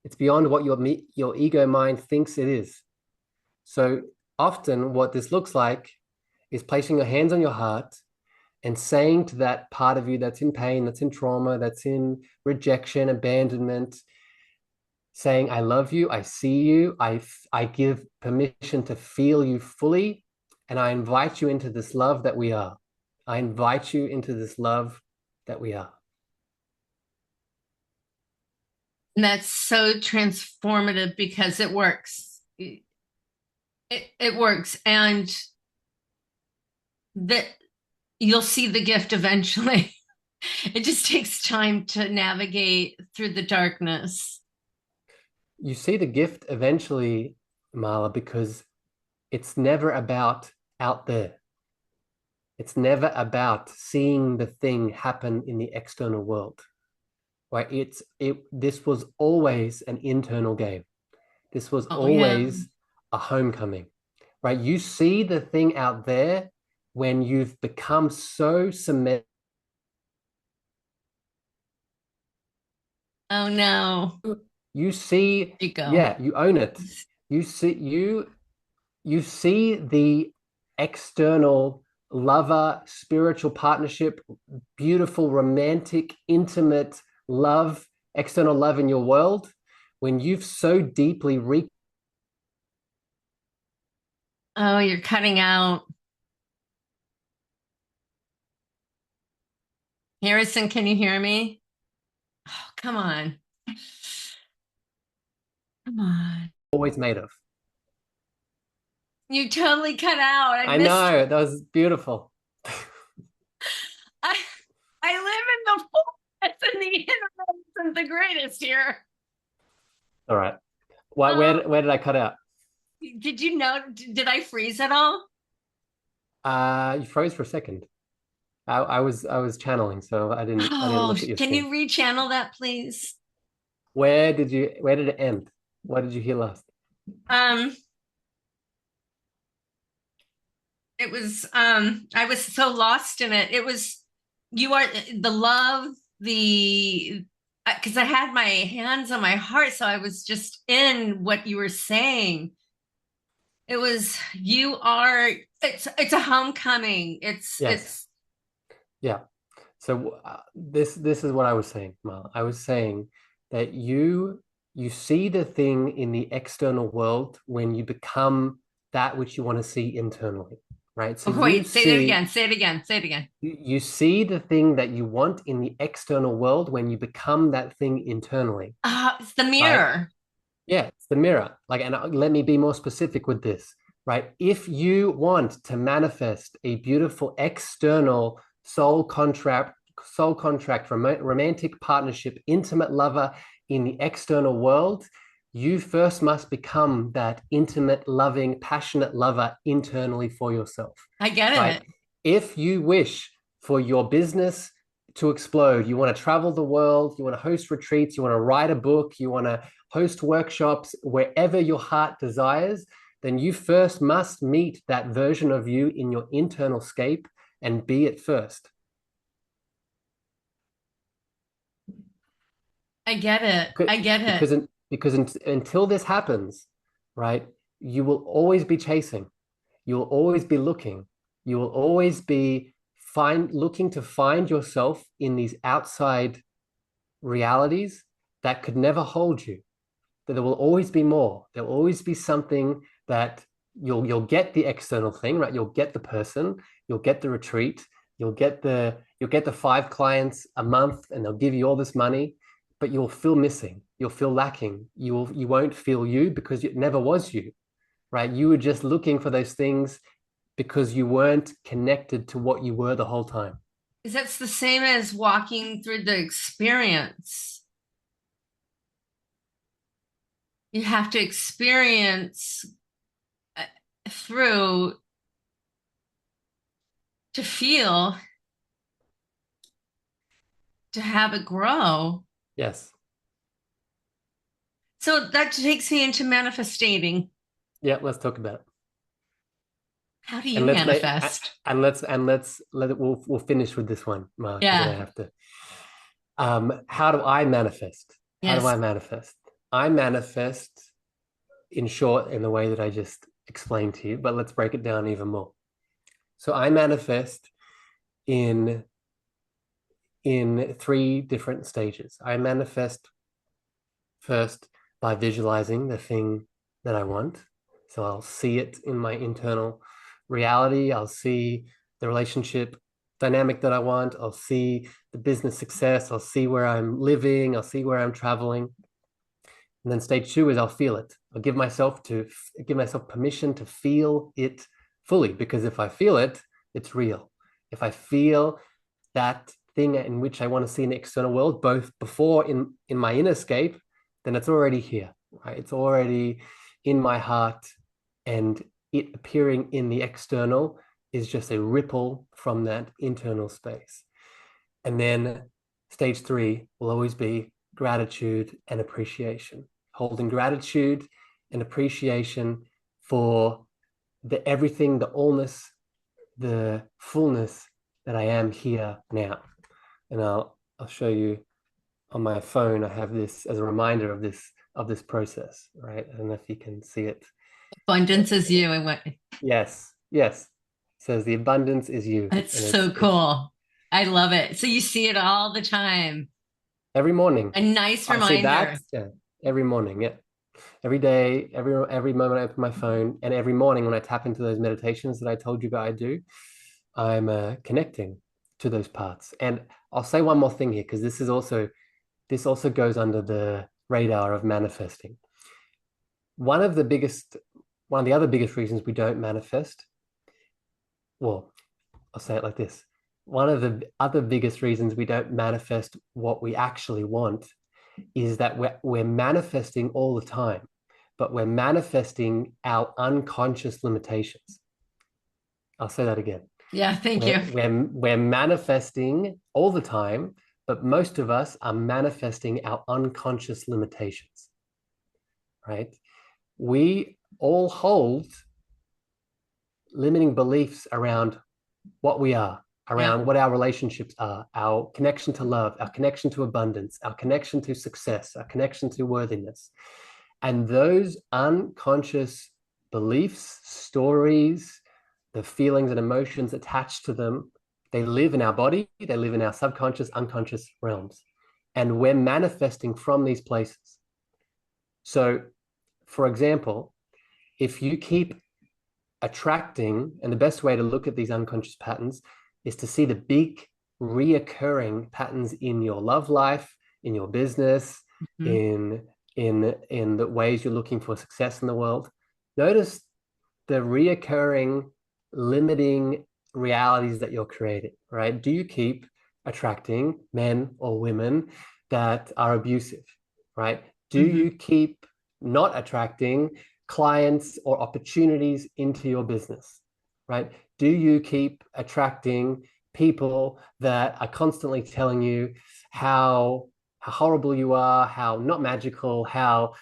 what your ego mind thinks it is. So often what this looks like is placing your hands on your heart and saying to that part of you that's in pain, that's in trauma, that's in rejection, abandonment, saying, I love you, I see you, I give permission to feel you fully, and I invite you into this love that we are. I invite you into this love that we are. And that's so transformative because it works. It works, and that you'll see the gift eventually. It just takes time to navigate through the darkness. You see the gift eventually, Marla, because it's never about out there. It's never about seeing the thing happen in the external world. Right? This was always an internal game. This was Oh yeah. always a homecoming. Right? You see the thing out there when you've become so cemented. Oh no. You see, You go. yeah, you own it. You see the external lover, spiritual partnership, beautiful, romantic, intimate love, external love in your world, when you've so deeply Oh, you're cutting out. Harrison, can you hear me? Oh, come on. Come on. Always made of. You totally cut out. I I missed. know, that was beautiful. I, I live in the forest and the internet isn't the greatest here. All right. Why, Um, where did I cut out? did you know? Did I freeze at all? You froze for a second. I was channeling, so I didn't Oh, look at your can screen. you rechannel that, please? Where did it end? What did you hear last? Um, I was so lost in it. It was you are the love, the because I had my hands on my heart, so I was just in what you were saying. It was you are it's a homecoming. Yes. It's Yeah. So this is what I was saying, Mal. I was saying that you see the thing in the external world when you become that which you want to see internally, right? So oh you wait, say that see again, say it again, say it again. you see the thing that you want in the external world when you become that thing internally, It's the right? mirror. Yeah, it's the mirror. Like, and let me be more specific with this, right? If you want to manifest a beautiful external soul contract, romantic partnership, intimate lover in the external world, you first must become that intimate, loving, passionate lover internally for yourself, I get right? it. If you wish for your business to explode, you want to travel the world, you want to host retreats, you want to write a book, you want to host workshops, wherever your heart desires, then you first must meet that version of you in your internal scape and be it first. I get it. I get it. Because, because until this happens, right, you will always be chasing, you will always be looking, you will always be looking to find yourself in these outside realities that could never hold you. That there will always be more. There will always be something that you'll get the external thing, right? You'll get the person, you'll get the retreat, you'll get the 5 clients a month, and they'll give you all this money, but you'll feel missing. You'll feel lacking. You won't feel you because it never was you, right? You were just looking for those things because you weren't connected to what you were the whole time. Because that's the same as walking through the experience. You have to experience uh, through to feel to have it grow. Yes. So that takes me into manifesting. Yeah, let's talk about it. How do And you let's make manifest? and let's let it we'll finish with this one, Mark, because then I Yeah. have to. How do I manifest? How do Yes. I manifest? I manifest in short in the way that I just explained to you, but let's break it down even more. So I manifest in in 3 different stages. I manifest first by visualizing the thing that I want. So I'll see it in my internal reality. I'll see the relationship dynamic that I want. I'll see the business success. I'll see where I'm living. I'll see where I'm traveling. And then stage 2 is I'll feel it. I'll give myself permission to feel it fully, because if I feel it, it's real. If I feel that thing in which I want to see in the external world, both before in my inner scape, then it's already here, right? It's already in my heart, and it appearing in the external is just a ripple from that internal space. And then stage 3 will always be gratitude and appreciation, holding gratitude and appreciation for the everything, the allness, the fullness that I am here now. And I'll show you on my phone. I have this as a reminder of this process, right? I don't know if you can see it. Abundance is you. And what Yes, yes. It says the abundance is you, it's and so it's cool. I love it. So you see it all the time. every morning. A nice I see that, reminder. yeah, every morning, yeah. Every day, every moment I open my phone, and every morning when I tap into those meditations that I told you that I do, I'm connecting to those parts. And I'll say one more thing here, because this also goes under the radar of manifesting. One of the biggest, one of the other biggest reasons we don't manifest, well, I'll say it like this. One of the other biggest reasons we don't manifest what we actually want is that we're manifesting all the time, but we're manifesting our unconscious limitations. I'll say that again. Yeah, thank you. We're manifesting all the time, but most of us are manifesting our unconscious limitations, right? We all hold limiting beliefs around what we are, around Yep. what our relationships are, our connection to love, our connection to abundance, our connection to success, our connection to worthiness. And those unconscious beliefs, stories, the feelings and emotions attached to them, they live in our body, they live in our subconscious, unconscious realms. And we're manifesting from these places. So, for example, if you keep attracting, and the best way to look at these unconscious patterns is to see the big reoccurring patterns in your love life, in your business, Mm-hmm. in the ways you're looking for success in the world. Notice the reoccurring limiting realities that you're creating, right? Do you keep attracting men or women that are abusive, right? Do Mm-hmm. you keep not attracting clients or opportunities into your business, right? Do you keep attracting people that are constantly telling you how horrible you are, how not magical, how,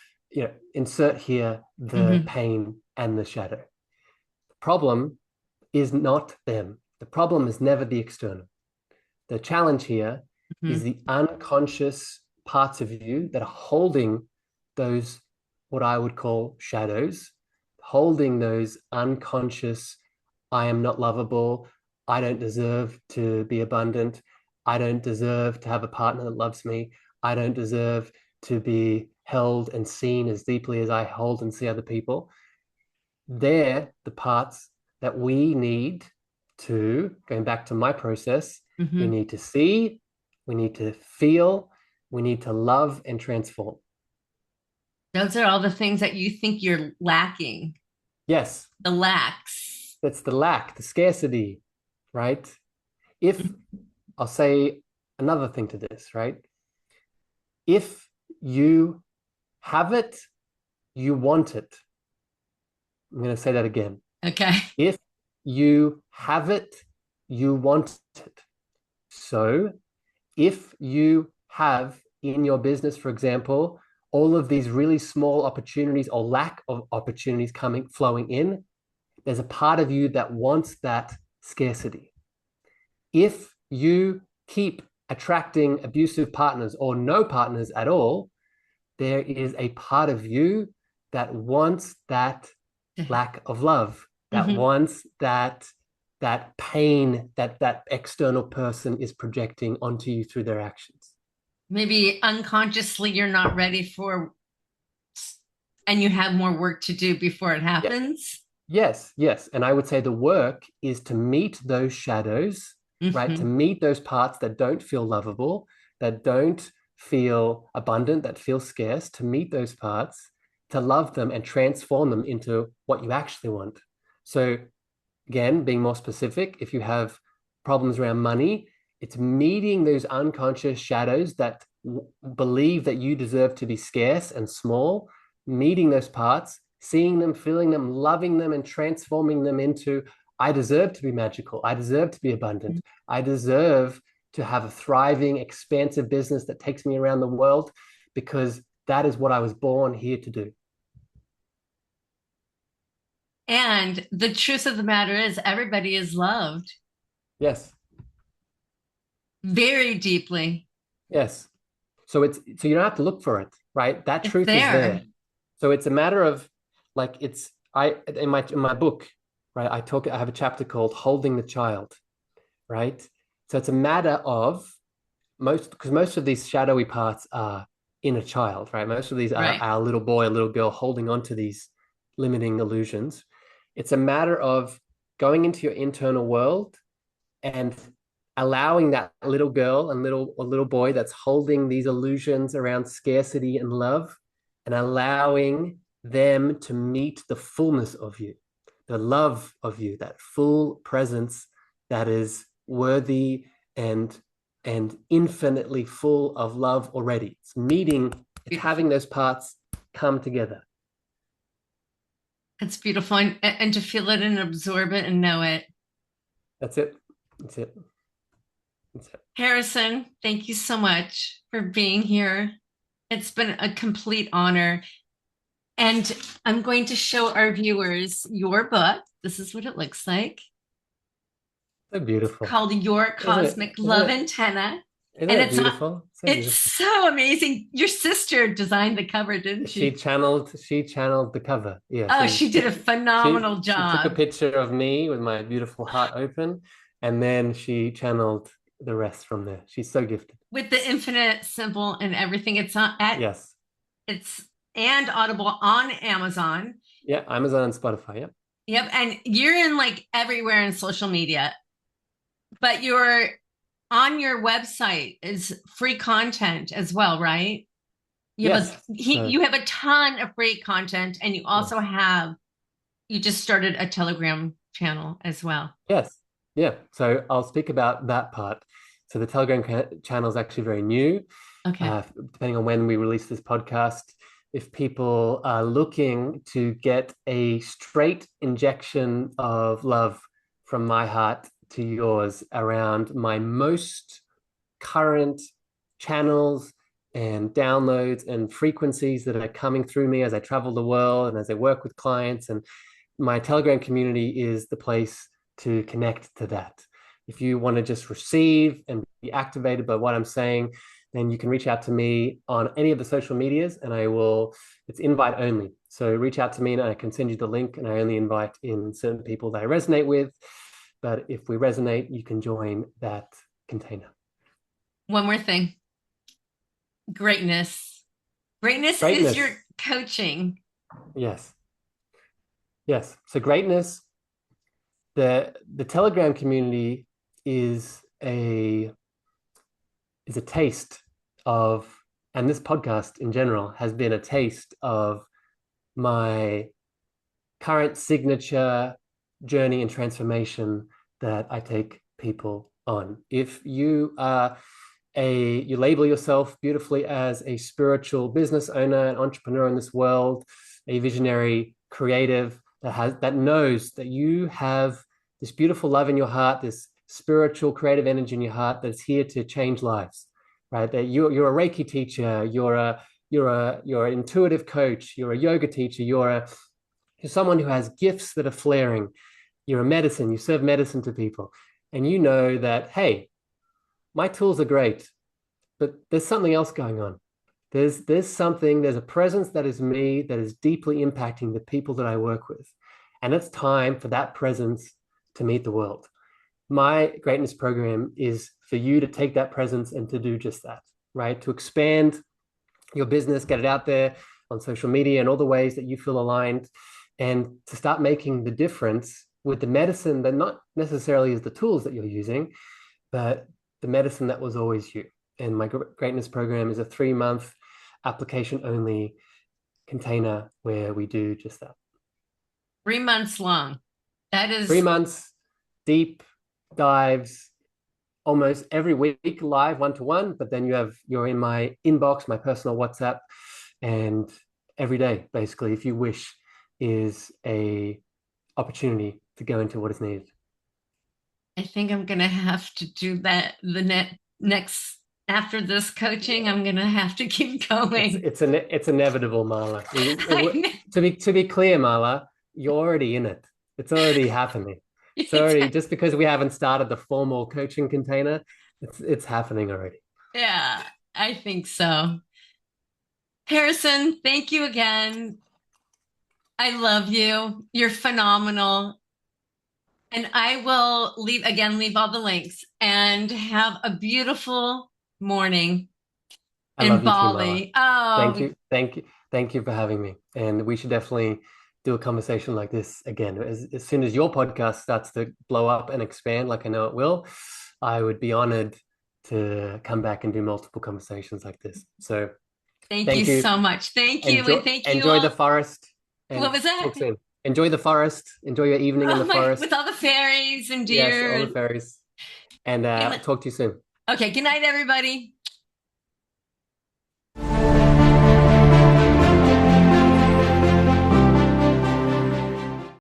insert here the Mm-hmm. pain and the shadow. The problem is not them. The problem is never the external. The challenge here is Mm-hmm. the unconscious parts of you that are holding those, what I would call shadows, holding those unconscious, I am not lovable, I don't deserve to be abundant, I don't deserve to have a partner that loves me, I don't deserve to be held and seen as deeply as I hold and see other people. They're the parts that we need to, going back to my process, we Mm-hmm. need to see, we need to feel, we need to love and transform. Those are all the things that you think you're lacking, Yes, the lacks. that's the lack, the scarcity, right? If I'll say another thing to this, right? If you have it, you want it. I'm going to say that again. Okay. If you have it, you want it. So if you have in your business, for example, all of these really small opportunities or lack of opportunities flowing in, there's a part of you that wants that scarcity. If you keep attracting abusive partners or no partners at all, there is a part of you that wants that lack of love, that Mm-hmm. wants that pain that external person is projecting onto you through their actions. Maybe unconsciously you're not ready for, and you have more work to do before it Yeah. happens. Yes, yes. And I would say the work is to meet those shadows, right? To Mm-hmm. meet those parts that don't feel lovable, that don't feel abundant, that feel scarce, to meet those parts, to love them and transform them into what you actually want. So, again, being more specific, if you have problems around money, it's meeting those unconscious shadows that believe that you deserve to be scarce and small, meeting those parts, seeing them, feeling them, loving them, and transforming them into I deserve to be magical. I deserve to be abundant. I deserve to have a thriving, expansive business that takes me around the world because that is what I was born here to do. And the truth of the matter is, everybody is loved Yes. very deeply. Yes. So you don't have to look for it, right? That It's truth is there. there. So it's a matter of like it's I in my book, right? I have a chapter called Holding the Child, right? So it's a matter of most of these shadowy parts are in a child, right? Most of these are Right. our little boy, a little girl holding on to these limiting illusions. It's a matter of going into your internal world and allowing that little girl and little boy that's holding these illusions around scarcity and love, and allowing them to meet the fullness of you, the love of you, that full presence that is worthy and infinitely full of love already. It's meeting, it's having those parts come together. It's beautiful. And to feel it and absorb it and know it. That's it. That's it. That's it. Harrison, thank you so much for being here. It's been a complete honor. And I'm going to show our viewers your book. This is what it looks like. So beautiful. It's called Your Cosmic Love Antenna. Isn't it beautiful? It's so amazing. Your sister designed the cover, didn't she? She channeled the cover. Yeah. Oh, she did a phenomenal job. She took a picture of me with my beautiful heart open, and then she channeled the rest from there. She's so gifted. With the infinite symbol and everything. It's on at yes. It's and Audible on Amazon. Yeah, Amazon and Spotify. Yep. Yep. And you're in like everywhere in social media. But you're on your website is free content as well, right? You have a ton of free content, and you also you just started a Telegram channel as well. Yes. Yeah. So I'll speak about that part. So the Telegram channel is actually very new. Okay. Depending on when we release this podcast, if people are looking to get a straight injection of love from my heart to yours around my most current channels and downloads and frequencies that are coming through me as I travel the world and as I work with clients. And my Telegram community is the place to connect to that. If you want to just receive and be activated by what I'm saying, then you can reach out to me on any of the social medias, and it's invite only. So reach out to me and I can send you the link, and I only invite in certain people that I resonate with. But if we resonate, you can join that container. One more thing. Greatness. Greatness is your coaching. Yes. Yes. So greatness, the Telegram community is a taste of, and this podcast in general has been a taste of my current signature journey and transformation that I take people on. If you are you label yourself beautifully as a spiritual business owner, an entrepreneur in this world, a visionary creative that knows that you have this beautiful love in your heart, this spiritual creative energy in your heart that's here to change lives, right? That you're a Reiki teacher, you're an intuitive coach, you're a yoga teacher, you're someone who has gifts that are flaring. You're a medicine, you serve medicine to people, and you know that, hey, my tools are great, but there's something else going on. There's a presence that is me that is deeply impacting the people that I work with. And it's time for that presence to meet the world. My greatness program is for you to take that presence and to do just that, right? To expand your business, get it out there on social media and all the ways that you feel aligned, and to start making the difference with the medicine that not necessarily is the tools that you're using, but the medicine that was always you. And my greatness program is a 3-month application only container where we do just that. 3 months long. That is 3 months, deep dives, almost every week live 1-to-1, but then you're in my inbox, my personal WhatsApp, and every day, basically, if you wish, is a opportunity to go into what is needed. I think I'm going to have to do that next after this coaching. I'm going to have to keep going. It's inevitable, Marla. To be clear, Marla, you're already in it. It's already happening. It's already, just because we haven't started the formal coaching container, it's happening already. Yeah, I think so. Harrison, thank you again. I love you. You're phenomenal. And I will leave all the links, and have a beautiful morning in Bali. Too, oh, thank you for having me. And we should definitely do a conversation like this again. As soon as your podcast starts to blow up and expand, like I know it will, I would be honored to come back and do multiple conversations like this. So Thank you thank you. so much. Thank you. And thank you Enjoy the all. forest What and was that? talk soon. Enjoy the forest. Enjoy your evening in Oh the my, forest. with all the fairies and Yes, deer. all the fairies. And And talk to you soon. okay, good night, everybody.